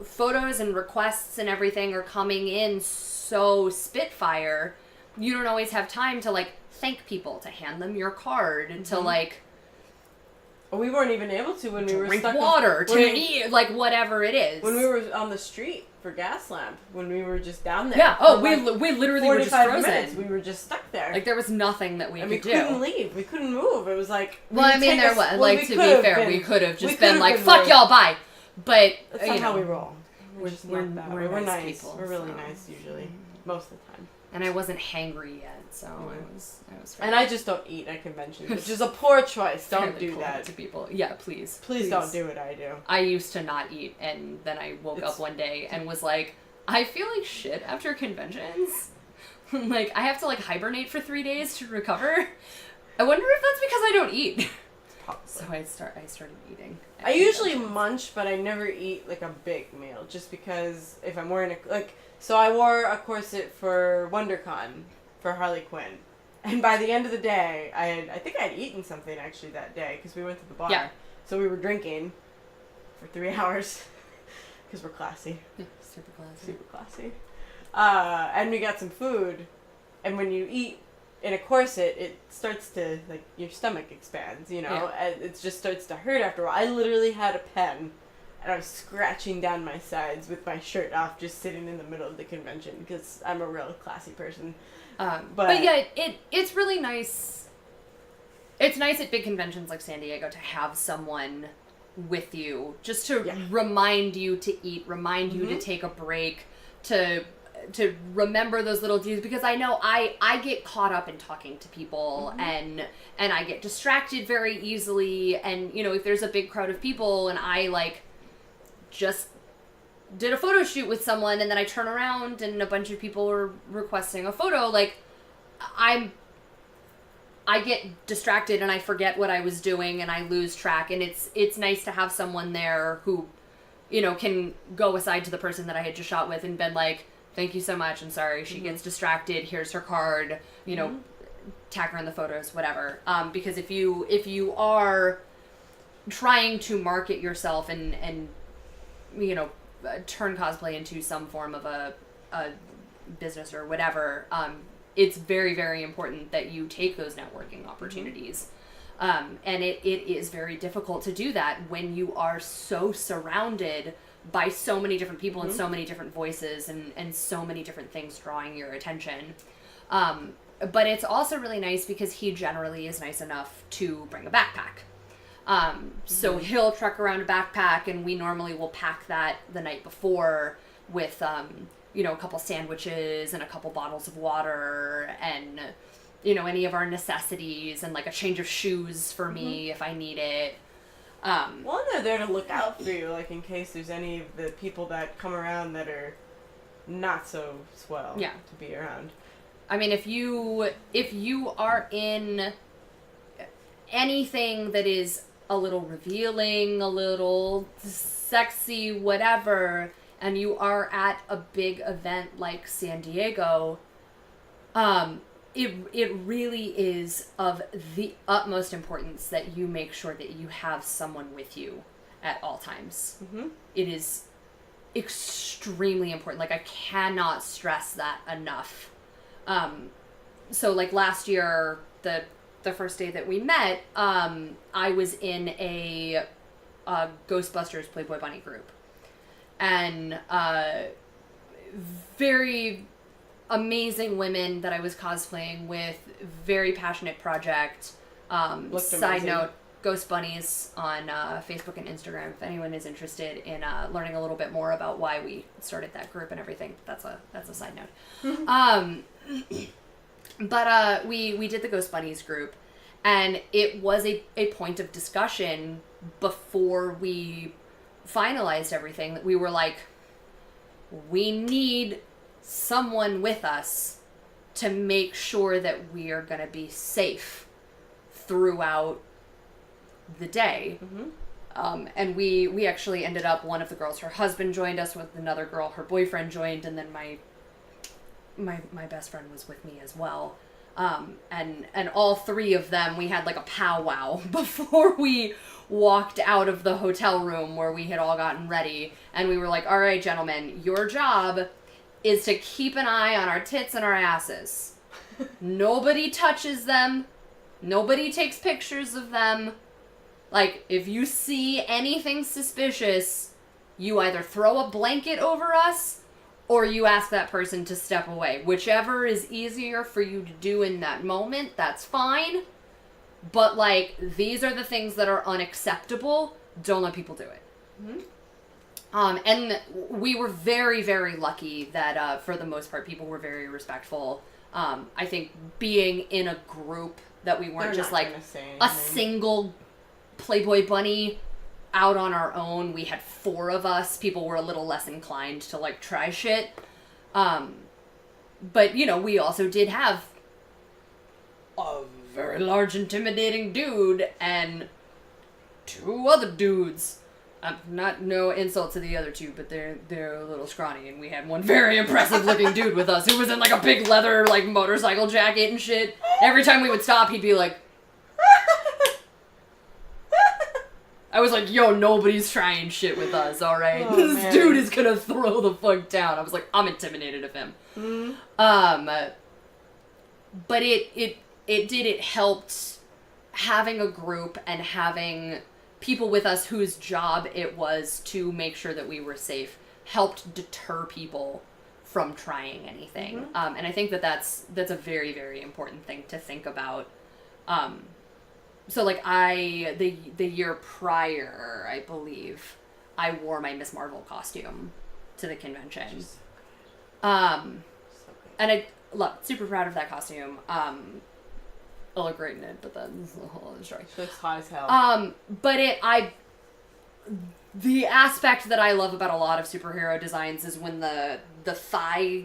photos and requests and everything are coming in so spitfire. You don't always have time to, like, thank people, to hand them your card, and to, like... Well, we weren't even able to when we were stuck... Drink water, to eat, like, whatever it is. When we were on the street for gas lamp, when we were just down there. Yeah, we literally were just frozen. Minutes, we were just stuck there. Like, there was nothing that we could do. And we couldn't leave. We couldn't move. It was like... Well, I mean, there was... Like, to be fair, we could have just been like, fuck y'all, bye. But, that's not how we roll. We're nice people. We're really nice, usually. Most of the time. And I wasn't hangry yet, so I was and I just don't eat at conventions, which is a poor choice. Don't do that to people. Yeah, please. Please don't do what I do. I used to not eat, and then I woke up one day and was like, I feel like shit after conventions. Like, I have to, like, hibernate for 3 days to recover. I wonder if that's because I don't eat. So I started eating. I usually munch, but I never eat, like, a big meal, just because if I'm wearing so I wore a corset for WonderCon for Harley Quinn, and by the end of the day, I think I'd eaten something actually that day because we went to the bar. Yeah. So we were drinking for 3 hours because we're classy. Yeah, super classy. Super classy. And we got some food, and when you eat in a corset, it starts to, like, your stomach expands, you know, and it just starts to hurt after a while. I literally had a pen, and I was scratching down my sides with my shirt off, just sitting in the middle of the convention, because I'm a real classy person. But yeah, it's really nice. It's nice at big conventions like San Diego to have someone with you, just to remind you to eat, remind you to take a break, to remember those little details, because I know I get caught up in talking to people, and I get distracted very easily, and, you know, if there's a big crowd of people and I, like, just did a photo shoot with someone and then I turn around and a bunch of people are requesting a photo, like, I'm I get distracted and I forget what I was doing and I lose track, and it's nice to have someone there who, you know, can go aside to the person that I had just shot with and been like, thank you so much, I'm sorry, she gets distracted, here's her card, you know, tag her in the photos, whatever. Because if you are trying to market yourself and you know, turn cosplay into some form of a business or whatever, it's very, very important that you take those networking opportunities. And it is very difficult to do that when you are so surrounded by so many different people and so many different voices and so many different things drawing your attention. But it's also really nice because he generally is nice enough to bring a backpack. So he'll truck around a backpack, and we normally will pack that the night before with, you know, a couple sandwiches and a couple bottles of water and, you know, any of our necessities and like a change of shoes for me if I need it. Well, they're there to look out for you, like in case there's any of the people that come around that are not so swell to be around. I mean, if you are in anything that is a little revealing, a little sexy, whatever, and you are at a big event like San Diego, it really is of the utmost importance that you make sure that you have someone with you at all times. It is extremely important. Like, I cannot stress that enough. So like last year, the first day that we met, I was in a Ghostbusters Playboy Bunny group. And very amazing women that I was cosplaying with, very passionate project. Side note, Ghost Bunnies on Facebook and Instagram, if anyone is interested in learning a little bit more about why we started that group and everything. That's a side note. But we did the Ghost Bunnies group, and it was a point of discussion before we finalized everything that we were like, we need someone with us to make sure that we are going to be safe throughout the day. And we actually ended up, one of the girls, her husband joined us, with another girl, her boyfriend joined, and then my best friend was with me as well. And all three of them, we had like a powwow before we walked out of the hotel room where we had all gotten ready. And we were like, all right, gentlemen, your job is to keep an eye on our tits and our asses. Nobody touches them. Nobody takes pictures of them. Like, if you see anything suspicious, you either throw a blanket over us or you ask that person to step away. Whichever is easier for you to do in that moment, that's fine. But, like, these are the things that are unacceptable. Don't let people do it. And we were very, very lucky that, for the most part, people were very respectful. I think being in a group that we weren't just, like, a single Playboy bunny out on our own. We had 4 of us. People were a little less inclined to, like, try shit. But, you know, we also did have a very large, intimidating dude and 2 other dudes. No insult to the other 2, but they're a little scrawny, and we had one very impressive looking dude with us who was in like a big leather like motorcycle jacket and shit. Every time we would stop, he'd be like, I was like, yo, nobody's trying shit with us, alright? Oh, this dude is gonna throw the fuck down. I was like, I'm intimidated of him. But it helped having a group and having people with us whose job it was to make sure that we were safe, helped deter people from trying anything. And I think that's a very, very important thing to think about. So like the year prior, I believe, I wore my Miss Marvel costume to the convention. And I super proud of that costume. I look great in it, but that's a whole other story. She looks hot as hell. But the aspect that I love about a lot of superhero designs is when the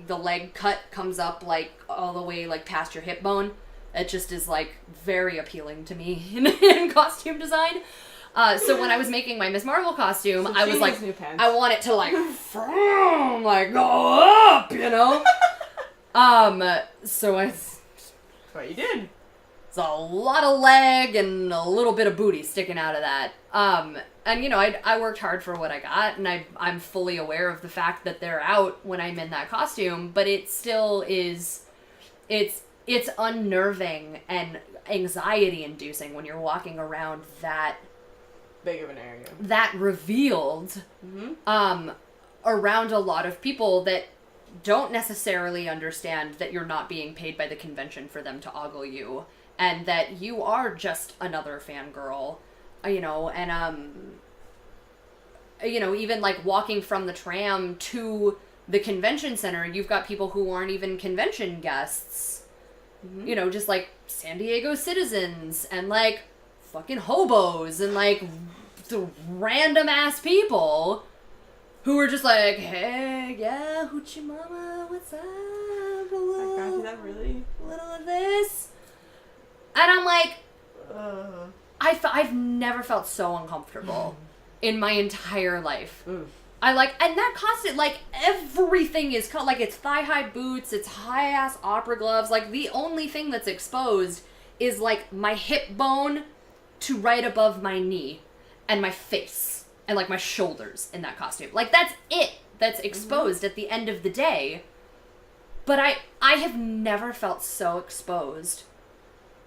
leg cut comes up like all the way like past your hip bone. It just is, like, very appealing to me in costume design. So when I was making my Miss Marvel costume, So I was like, new pants. I want it to, like, go up, you know? So That's what you did. it's a lot of leg and a little bit of booty sticking out of that. And, you know, I worked hard for what I got, and I'm fully aware of the fact that they're out when I'm in that costume, but it still is, it's unnerving and anxiety-inducing when you're walking around that Big of an area. that revealed, around a lot of people that don't necessarily understand that you're not being paid by the convention for them to ogle you, and that you are just another fangirl, you know, and, you know, even, like, walking from the tram to the convention center, you've got people who aren't even convention guests, you know, just, like, San Diego citizens, and, like, fucking hobos, and, like, the random-ass people who were just like, hey, yeah, hoochie mama, what's up? I got you that really? A little of this. And I'm like, I've never felt so uncomfortable in my entire life. I like, and that costume, like, everything is, like, it's thigh-high boots, it's high-ass opera gloves, like, the only thing that's exposed is, like, my hip bone to right above my knee, and my face, and, like, my shoulders in that costume. Like, that's it that's exposed at the end of the day. But I have never felt so exposed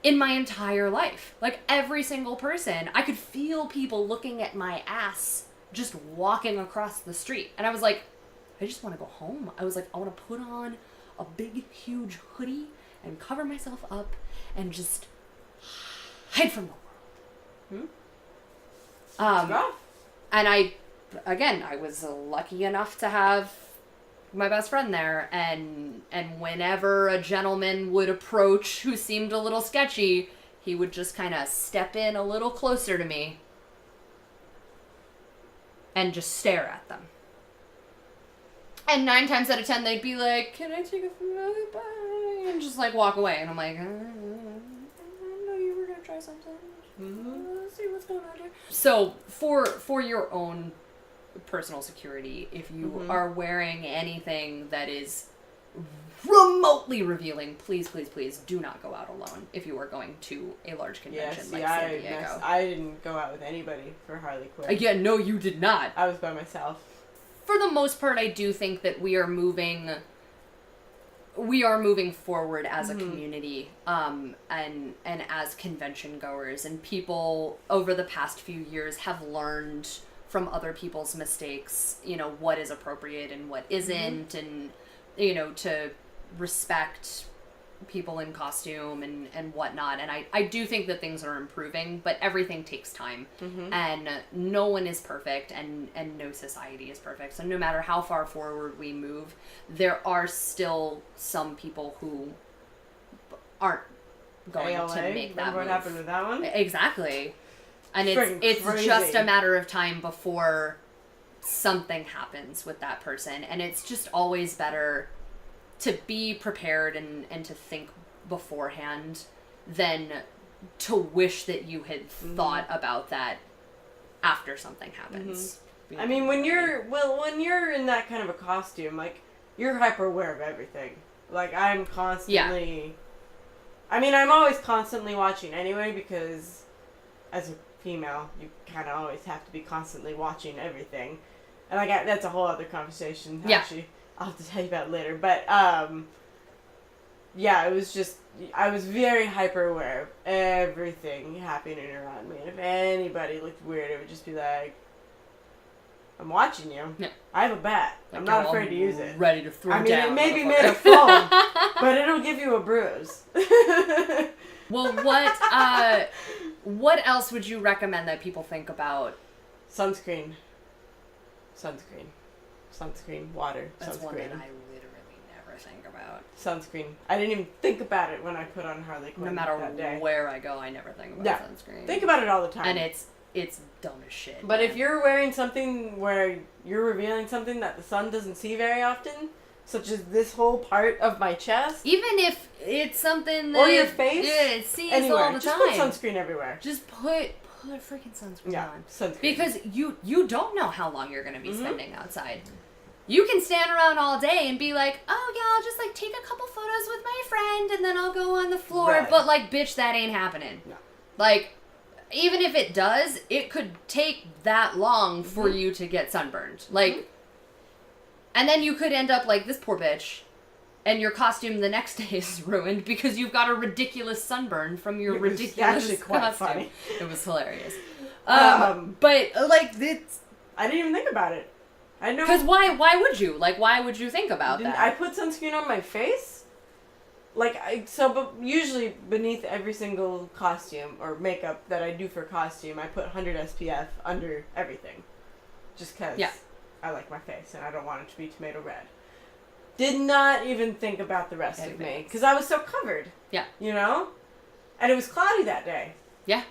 in my entire life. Like, every single person, I could feel people looking at my ass just walking across the street. And I was like, I just want to go home. I was like, I want to put on a big, huge hoodie and cover myself up and just hide from the world. And I was lucky enough to have my best friend there, and whenever a gentleman would approach who seemed a little sketchy, he would just kind of step in a little closer to me and just stare at them. And 9 times out of 10, they'd be like, can I take a photo? Bye. And just, like, walk away. And I'm like, I know you were going to try something. Let's see what's going on here. So, for your own personal security, if you are wearing anything that is remotely revealing, please, please, please do not go out alone if you are going to a large convention like San Diego. I didn't go out with anybody for Harley Quinn. Yeah, no, you did not. I was by myself. For the most part, I do think that we are moving forward as a community, and as convention goers, and people over the past few years have learned from other people's mistakes, you know, what is appropriate and what isn't, and, you know, to respect people in costume and whatnot. And I do think that things are improving, but everything takes time, and no one is perfect, and no society is perfect. So no matter how far forward we move, there are still some people who aren't going ALA? to make that Remember what move. happened with that one? Exactly. And it's Crazy. just a matter of time before something happens with that person. And it's just always better to be prepared and to think beforehand than to wish that you had thought about that after something happens. I mean, when you're in that kind of a costume, like, you're hyper aware of everything. Like, I'm constantly... I mean, I'm always constantly watching anyway, because as a female, you kind of always have to be constantly watching everything. And like, that's a whole other conversation, actually. I'll have to tell you about it later. But, yeah, it was just... I was very hyper aware of everything happening around me. And if anybody looked weird, it would just be like... I'm watching you. Yeah. I have a bat. Like, I'm not afraid to use it. Ready to throw down. It may be made of foam, but it'll give you a bruise. Well, what else would you recommend that people think about? Sunscreen, water. That's sunscreen. One that I literally never think about. Sunscreen. I didn't even think about it when I put on Harley Quinn. No matter that day. where I go, I never think about sunscreen. Think about it all the time. And it's dumb as shit. But if you're wearing something where you're revealing something that the sun doesn't see very often, such as this whole part of my chest. Even if it's something that... Or your face. Yeah, it sees Anywhere. all the Just time. put sunscreen everywhere. Just put freaking sunscreen on. Sunscreen. Because you don't know how long you're going to be spending outside. You can stand around all day and be like, oh yeah, I'll just like take a couple photos with my friend and then I'll go on the floor. Right. But like, bitch, that ain't happening. No. Like, even if it does, it could take that long for you to get sunburned. Like, and then you could end up like this poor bitch, and your costume the next day is ruined because you've got a ridiculous sunburn from your ridiculous actually quite costume. funny. It was hilarious. But like, it's... I didn't even think about it. I know. Because why would you? Like, why would you think about that? I put sunscreen on my face. Like, but usually beneath every single costume or makeup that I do for costume, I put 100 SPF under everything. Just because I like my face and I don't want it to be tomato red. Did not even think about the rest of me. Because I was so covered. Yeah. You know? And it was cloudy that day. Yeah.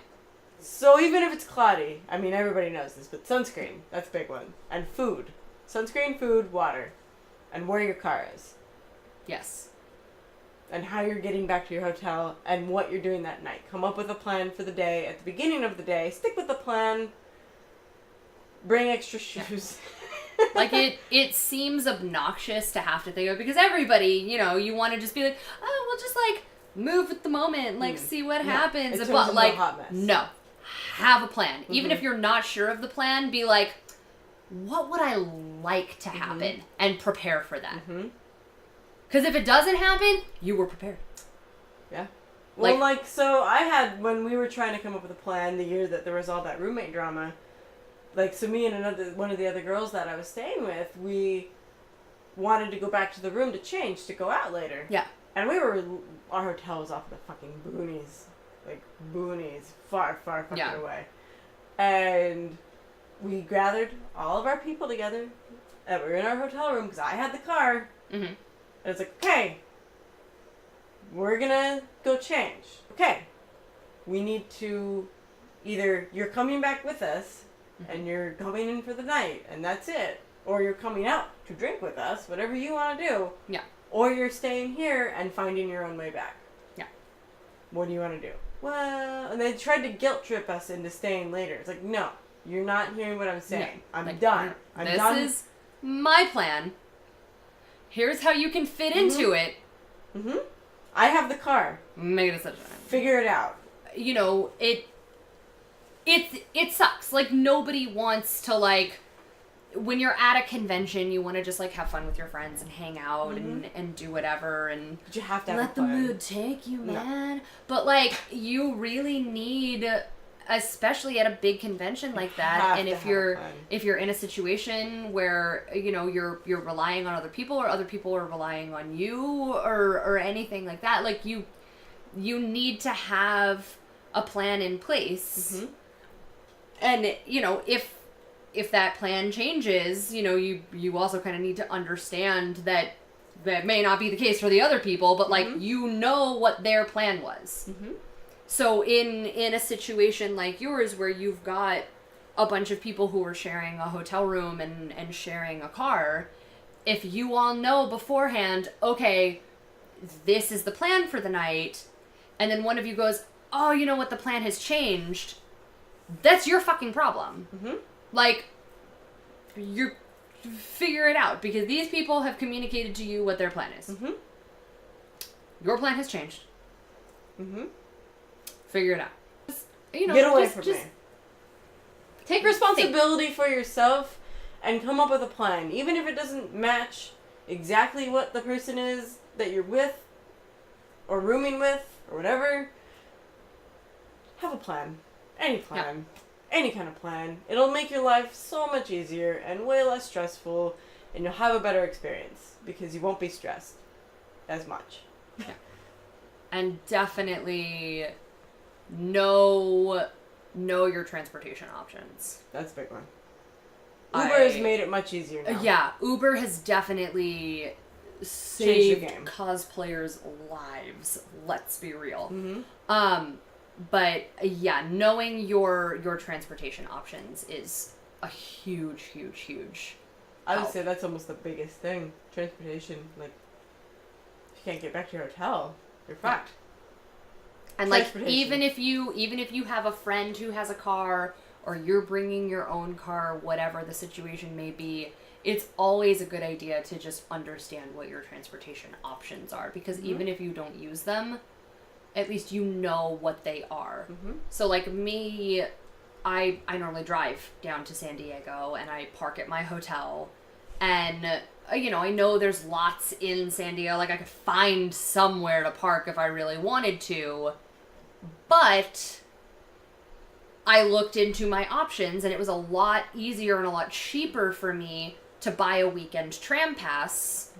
So even if it's cloudy, I mean, everybody knows this, but sunscreen, that's a big one. And food. Sunscreen, food, water. And where your car is. Yes. And how you're getting back to your hotel and what you're doing that night. Come up with a plan for the day at the beginning of the day. Stick with the plan. Bring extra shoes. Like, it seems obnoxious to have to think of, because everybody, you know, you want to just be like, oh, we'll just like move with the moment, like see what happens. But like, no. Have a plan. Even if you're not sure of the plan, be like, what would I like to happen? And prepare for that. Because if it doesn't happen, you were prepared. Yeah. Well, like, so I had, when we were trying to come up with a plan the year that there was all that roommate drama, like, so me and one of the other girls that I was staying with, we wanted to go back to the room to change, to go out later. Yeah. And our hotel was off in the fucking boonies. Like, boonies. Far, far fucking away. And we gathered all of our people together that were in our hotel room, because I had the car. And it's like, okay, we're gonna go change. Okay, we need to, either you're coming back with us, and you're coming in for the night, and that's it. Or you're coming out to drink with us, whatever you want to do. Yeah. Or you're staying here and finding your own way back. Yeah. What do you want to do? Well, and they tried to guilt trip us into staying later. It's like, no, you're not hearing what I'm saying. No. I'm done. I'm done. This is my plan. Here's how you can fit into it. I have the car. Make a decision. Figure it out. You know, it sucks. Like, nobody wants to, like, when you're at a convention, you want to just, like, have fun with your friends and hang out and do whatever and but you have to have let the mood take you, man. No. But, like, you really need, especially at a big convention like that, and if you're in a situation where, you know, you're relying on other people, or other people are relying on you, or anything like that, like, you need to have a plan in place. And, you know, if that plan changes, you know, you also kind of need to understand that may not be the case for the other people, but, like, you know what their plan was. So in a situation like yours, where you've got a bunch of people who are sharing a hotel room and sharing a car, if you all know beforehand, okay, this is the plan for the night, and then one of you goes, oh, you know what, the plan has changed, that's your fucking problem. Like, you figure it out, because these people have communicated to you what their plan is. Your plan has changed. Figure it out. Just, you know, get away from me. Take responsibility for yourself and come up with a plan. Even if it doesn't match exactly what the person is that you're with or rooming with or whatever, have a plan. Any plan. Any kind of plan. It'll make your life so much easier and way less stressful, and you'll have a better experience because you won't be stressed as much. And definitely know your transportation options. That's a big one. Uber has made it much easier now. Yeah, Uber has definitely saved cosplayers' lives. Let's be real. But yeah, knowing your transportation options is a huge I would help. say that's almost the biggest thing. Transportation. Like, if you can't get back to your hotel, you're fucked. And like even if you have a friend who has a car, or you're bringing your own car, whatever the situation may be, it's always a good idea to just understand what your transportation options are, because even if you don't use them, at least you know what they are. So like me, I normally drive down to San Diego and I park at my hotel, and I know there's lots in San Diego, like I could find somewhere to park if I really wanted to, but I looked into my options and it was a lot easier and a lot cheaper for me to buy a weekend tram pass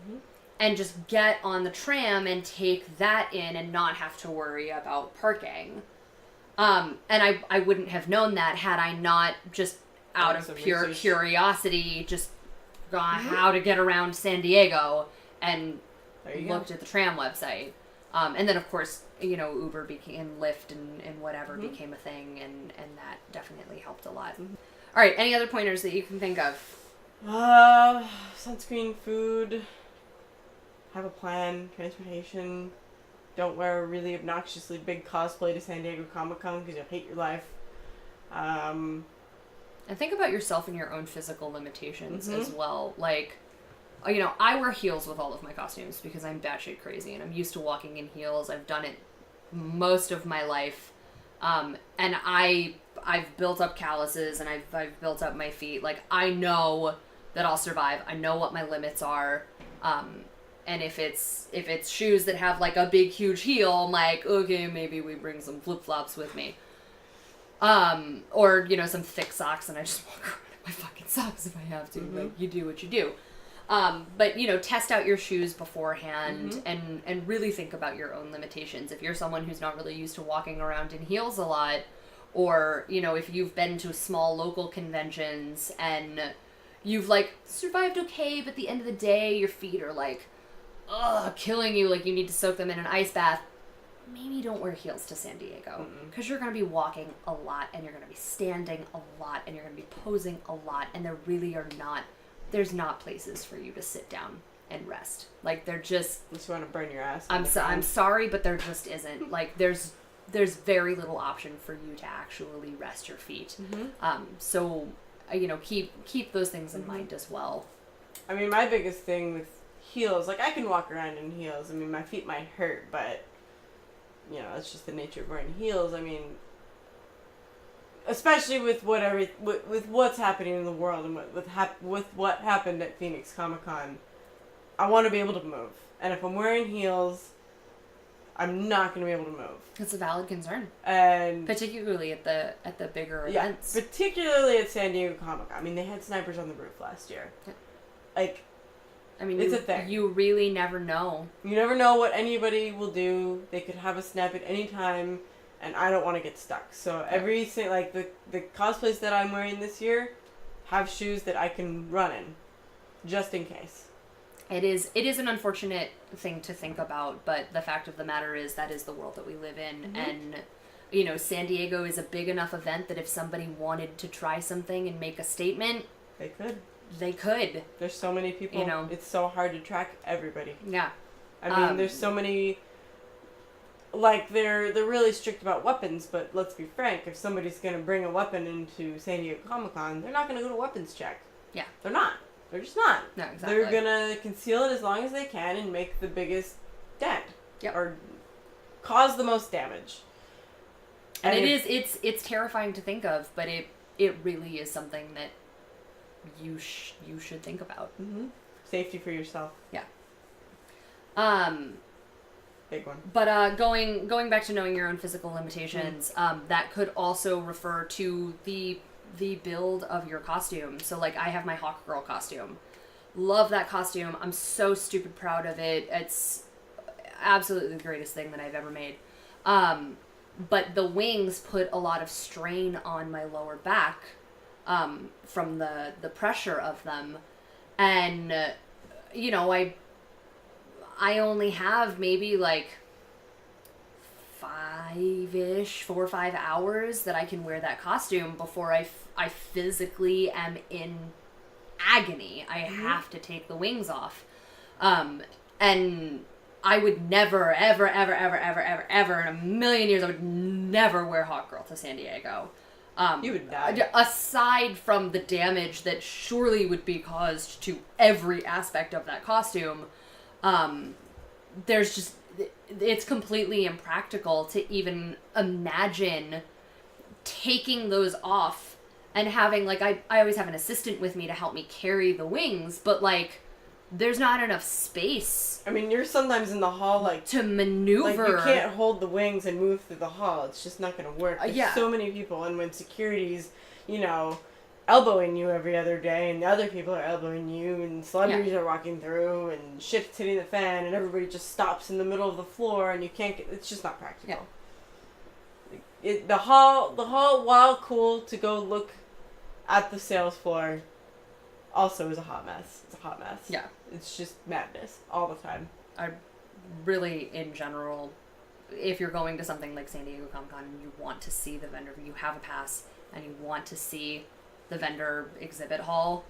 and just get on the tram and take that in and not have to worry about parking. And I wouldn't have known that had I not just out of pure curiosity just gone how to get around San Diego and looked at the tram website. And then of course, Uber became Lyft and whatever became a thing, and that definitely helped a lot. All right, any other pointers that you can think of? Sunscreen, food, have a plan, transportation. Don't wear a really obnoxiously big cosplay to San Diego Comic-Con because you'll hate your life. And think about yourself and your own physical limitations as well. Like, I wear heels with all of my costumes because I'm batshit crazy and I'm used to walking in heels. I've done it most of my life. And I've built up calluses and I've built up my feet. Like, I know that I'll survive. I know what my limits are. And if it's shoes that have like a big huge heel, I'm like, okay, maybe we bring some flip-flops with me. Or, some thick socks and I just walk around in my fucking socks if I have to. Like, you do what you do. But, test out your shoes beforehand and really think about your own limitations. If you're someone who's not really used to walking around in heels a lot, or, if you've been to small local conventions and you've, like, survived okay, but at the end of the day, your feet are, like, killing you, like you need to soak them in an ice bath, maybe don't wear heels to San Diego, because you're going to be walking a lot, and you're going to be standing a lot, and you're going to be posing a lot, and there's not places for you to sit down and rest. Like, they're just... Unless you want to burn your ass. I'm sorry, but there just isn't. Like, there's very little option for you to actually rest your feet. So, keep those things in mind as well. I mean, my biggest thing with heels, like, I can walk around in heels. I mean, my feet might hurt, but, it's just the nature of wearing heels. I mean, especially with what's happening in the world and with what happened at Phoenix Comic-Con, I want to be able to move. And if I'm wearing heels, I'm not going to be able to move. It's a valid concern. And particularly at the bigger events. Particularly at San Diego Comic-Con. I mean, they had snipers on the roof last year. Yeah. Like, I mean, it's a thing. You really never know. You never know what anybody will do. They could have a snap at any time, and I don't want to get stuck. So the cosplays that I'm wearing this year have shoes that I can run in, just in case. It is an unfortunate thing to think about, but the fact of the matter is that is the world that we live in, and San Diego is a big enough event that if somebody wanted to try something and make a statement, they could. There's so many people. It's so hard to track everybody. Yeah. I mean, there's so many. Like, they're really strict about weapons, but let's be frank. If somebody's gonna bring a weapon into San Diego Comic-Con, they're not gonna go to weapons check. Yeah. They're not. They're just not. No, exactly. They're gonna conceal it as long as they can and make the biggest dent. Yep. Or cause the most damage. And it's terrifying to think of, but it really is something that you should think about. Safety for yourself. Yeah. Big one. But going back to knowing your own physical limitations, that could also refer to the build of your costume. So, like, I have my Hawk Girl costume. Love that costume. I'm so stupid proud of it. It's absolutely the greatest thing that I've ever made. But the wings put a lot of strain on my lower back from the pressure of them. And, I only have maybe, like, 4 or 5 hours that I can wear that costume before I physically am in agony. I have to take the wings off. And I would never, ever, ever, ever, ever, ever, ever in a million years, I would never wear Hot Girl to San Diego. You would die. Aside from the damage that surely would be caused to every aspect of that costume, there's just, it's completely impractical to even imagine taking those off and having, like, I always have an assistant with me to help me carry the wings, but, like, there's not enough space. I mean, you're sometimes in the hall, like, to maneuver. Like, you can't hold the wings and move through the hall. It's just not going to work. There's so many people, and when security's, you know, elbowing you every other day, and the other people are elbowing you, and celebrities are walking through, and shit's hitting the fan, and everybody just stops in the middle of the floor, and you can't get... It's just not practical. Yeah. The hall, while cool to go look at the sales floor, also is a hot mess. It's a hot mess. Yeah. It's just madness all the time. I really, in general, if you're going to something like San Diego Comic-Con and you want to see the vendor, you have a pass, and you want to see the vendor exhibit hall,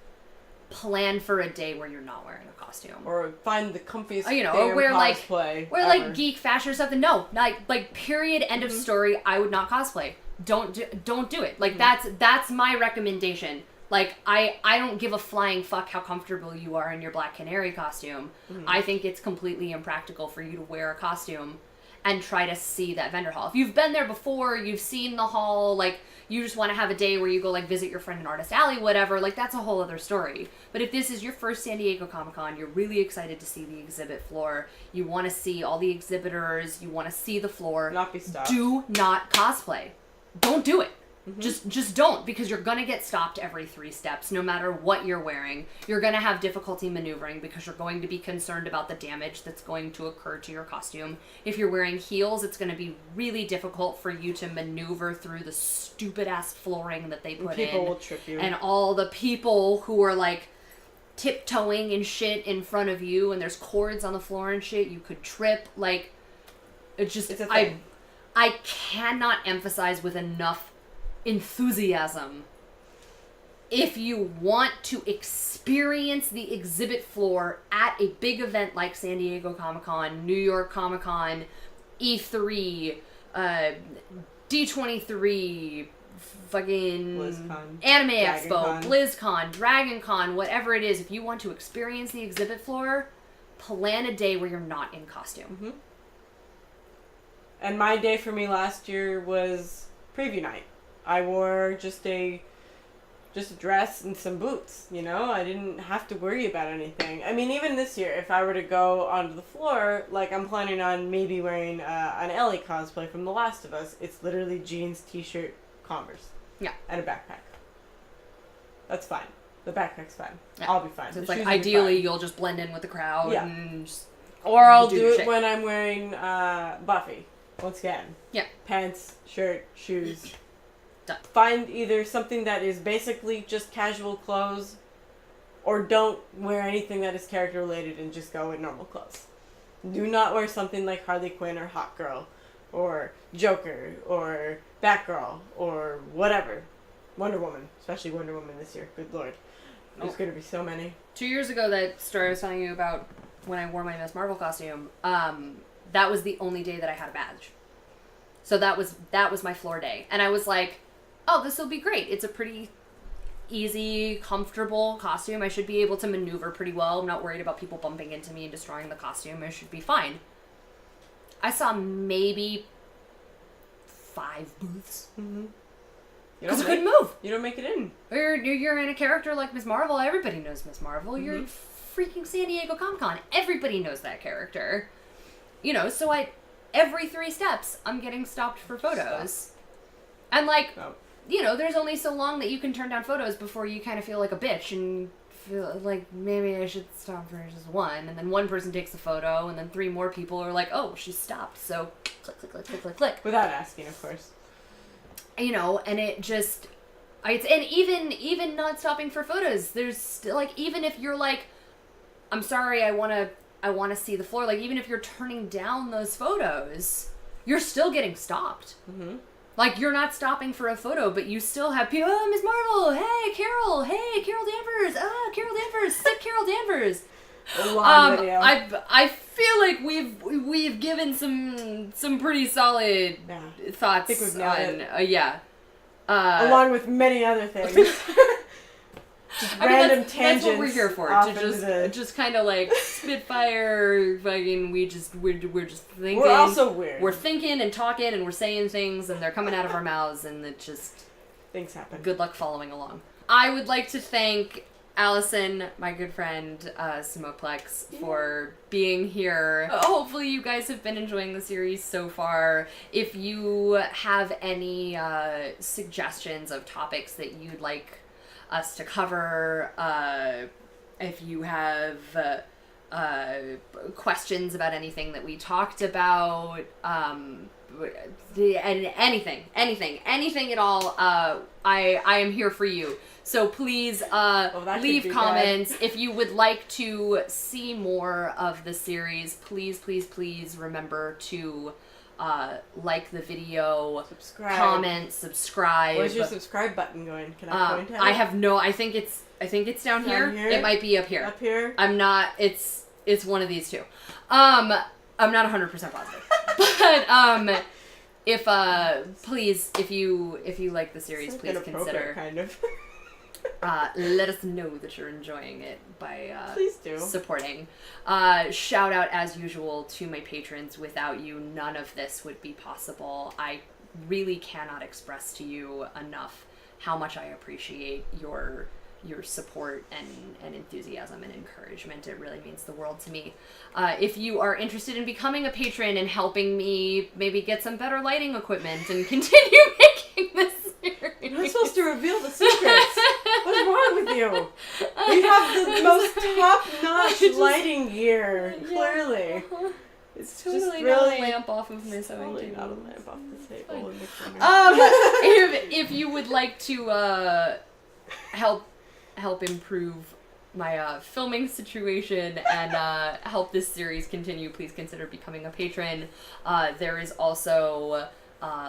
plan for a day where you're not wearing a costume. Or find the comfiest or wear cosplay wear like geek fashion or something. No, like period, end of story. I would not cosplay. Don't do it. Like that's my recommendation. Like, I don't give a flying fuck how comfortable you are in your Black Canary costume. I think it's completely impractical for you to wear a costume and try to see that vendor hall. If you've been there before, you've seen the hall, like, you just want to have a day where you go, like, visit your friend in Artist Alley, whatever, like, that's a whole other story. But if this is your first San Diego Comic-Con, you're really excited to see the exhibit floor, you want to see all the exhibitors, you want to see the floor. Not be stopped. Do not cosplay. Don't do it. Just don't, because you're going to get stopped every 3 steps, no matter what you're wearing. You're going to have difficulty maneuvering because you're going to be concerned about the damage that's going to occur to your costume. If you're wearing heels, it's going to be really difficult for you to maneuver through the stupid-ass flooring that they put in. People will trip you. And all the people who are, like, tiptoeing and shit in front of you, and there's cords on the floor and shit, you could trip. Like, it's just... It's a thing. I cannot emphasize with enough enthusiasm, if you want to experience the exhibit floor at a big event like San Diego Comic-Con, New York Comic-Con, E3, D23, fucking BlizzCon, Anime Dragon Expo, Con. BlizzCon, Dragon Con, whatever it is, if you want to experience the exhibit floor, plan a day where you're not in costume. And my day for me last year was preview night. I wore just a dress and some boots, you know? I didn't have to worry about anything. I mean, even this year, if I were to go onto the floor, like, I'm planning on maybe wearing an Ellie cosplay from The Last of Us. It's literally jeans, t-shirt, Converse. Yeah. And a backpack. That's fine. The backpack's fine. Yeah. I'll be fine. So it's The like, shoes will be ideally, fine. you'll just blend in with the crowd and just... Or I'll do do your it shit. when I'm wearing Buffy. Once again. Yeah. Pants, shirt, shoes. Done. Find either something that is basically just casual clothes, or don't wear anything that is character related and just go in normal clothes. Do not wear something like Harley Quinn or Hot Girl, or Joker, or Batgirl, or whatever. Wonder Woman. Especially Wonder Woman this year. Good lord. There's going to be so many. 2 years ago, that story I was telling you about when I wore my Miss Marvel costume, that was the only day that I had a badge. So that was my floor day. And I was like, oh, this will be great. It's a pretty easy, comfortable costume. I should be able to maneuver pretty well. I'm not worried about people bumping into me and destroying the costume. I should be fine. I saw maybe 5 booths. Because I couldn't move. You don't make it in. You're in a character like Miss Marvel. Everybody knows Miss Marvel. You're in freaking San Diego Comic-Con. Everybody knows that character. You know, so every 3 steps, I'm getting stopped for photos. And, like, you know, there's only so long that you can turn down photos before you kind of feel like a bitch and feel like maybe I should stop for just one. And then one person takes the photo, and then 3 more people are like, oh, she stopped. So, click, click, click, click, click, click. Without asking, of course. You know, and it just... and even not stopping for photos, there's still, like, even if you're like, I'm sorry, I want to see the floor, like, even if you're turning down those photos, you're still getting stopped. Like, you're not stopping for a photo, but you still have people, oh, Miss Marvel, hey, Carol Danvers, Carol Danvers, sick Carol Danvers. A long video. I feel like we've given some pretty solid thoughts I think we've nailed it. Along with many other things. Just random tangents. That's what we're here for. To just kind of like spitfire. Fucking, we're just thinking. We're also weird. We're thinking and talking and we're saying things and they're coming out of our mouths and it just things happen. Good luck following along. I would like to thank Allison, my good friend, Summoplex, for being here. Hopefully you guys have been enjoying the series so far. If you have any suggestions of topics that you'd like us to cover, if you have questions about anything that we talked about, and anything at all, I am here for you. So please leave comments. If you would like to see more of the series, please remember to like the video, comment, subscribe. Where's your subscribe button going? Can I point at it? I have no. I think it's down here. It might be up here. Up here. I'm not. It's one of these two. I'm not 100% positive. But if please, if you like the series, it's please consider kind of. let us know that you're enjoying it by please do. Supporting. Shout out as usual to my patrons. Without you, none of this would be possible. I really cannot express to you enough how much I appreciate your support and enthusiasm and encouragement. It really means the world to me. If you are interested in becoming a patron and helping me maybe get some better lighting equipment and continue making this series. You're not supposed to reveal the secrets. What's wrong with you? We have the most top-notch lighting gear, clearly. It's totally just not really a lamp off of my sewing totally table. not a lamp off the table. If you would like to help improve my filming situation and help this series continue, please consider becoming a patron. There is also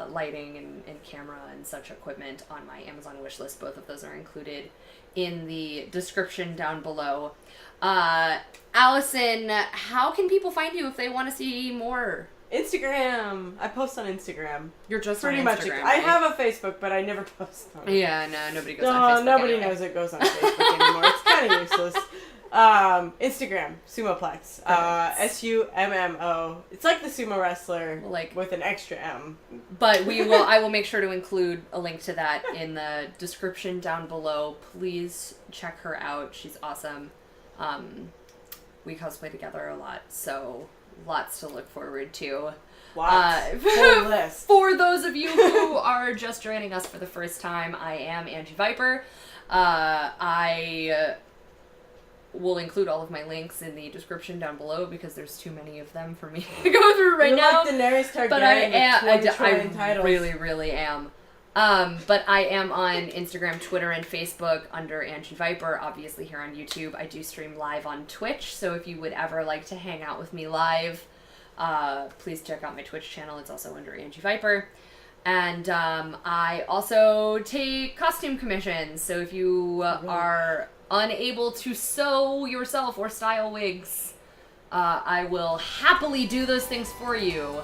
lighting and camera and such equipment on my Amazon wishlist. Both of those are included in the description down below. Allison, how can people find you if they want to see more? Instagram. I post on Instagram. You're just pretty on much. Instagram, I right? have a Facebook, but I never post on it. Yeah, no, nobody goes on Facebook. Nobody anyway. knows it goes on Facebook anymore. It's kind of useless. Instagram, Summoplex. SUMMO. It's like the sumo wrestler, with an extra M. But I will make sure to include a link to that in the description down below. Please check her out. She's awesome. We cosplay together a lot, so lots to look forward to. Full list. For those of you who are just joining us for the first time, I am Angi Viper. I will include all of my links in the description down below because there's too many of them for me to go through right now. Like Daenerys Targaryen, but I really am. But I am on Instagram, Twitter, and Facebook under Angi Viper. Obviously here on YouTube, I do stream live on Twitch. So if you would ever like to hang out with me live, please check out my Twitch channel. It's also under Angi Viper. And I also take costume commissions. So if you are unable to sew yourself or style wigs, I will happily do those things for you.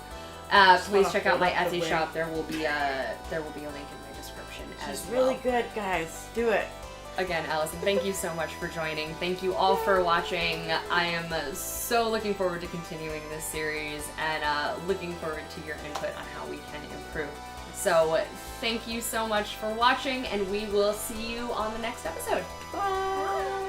Please check out my Etsy shop. There will be a link in my description as well. She's really good, guys. Do it. Again, Allison, thank you so much for joining. Thank you all for watching. I am so looking forward to continuing this series and looking forward to your input on how we can improve. So thank you so much for watching, and we will see you on the next episode. Bye!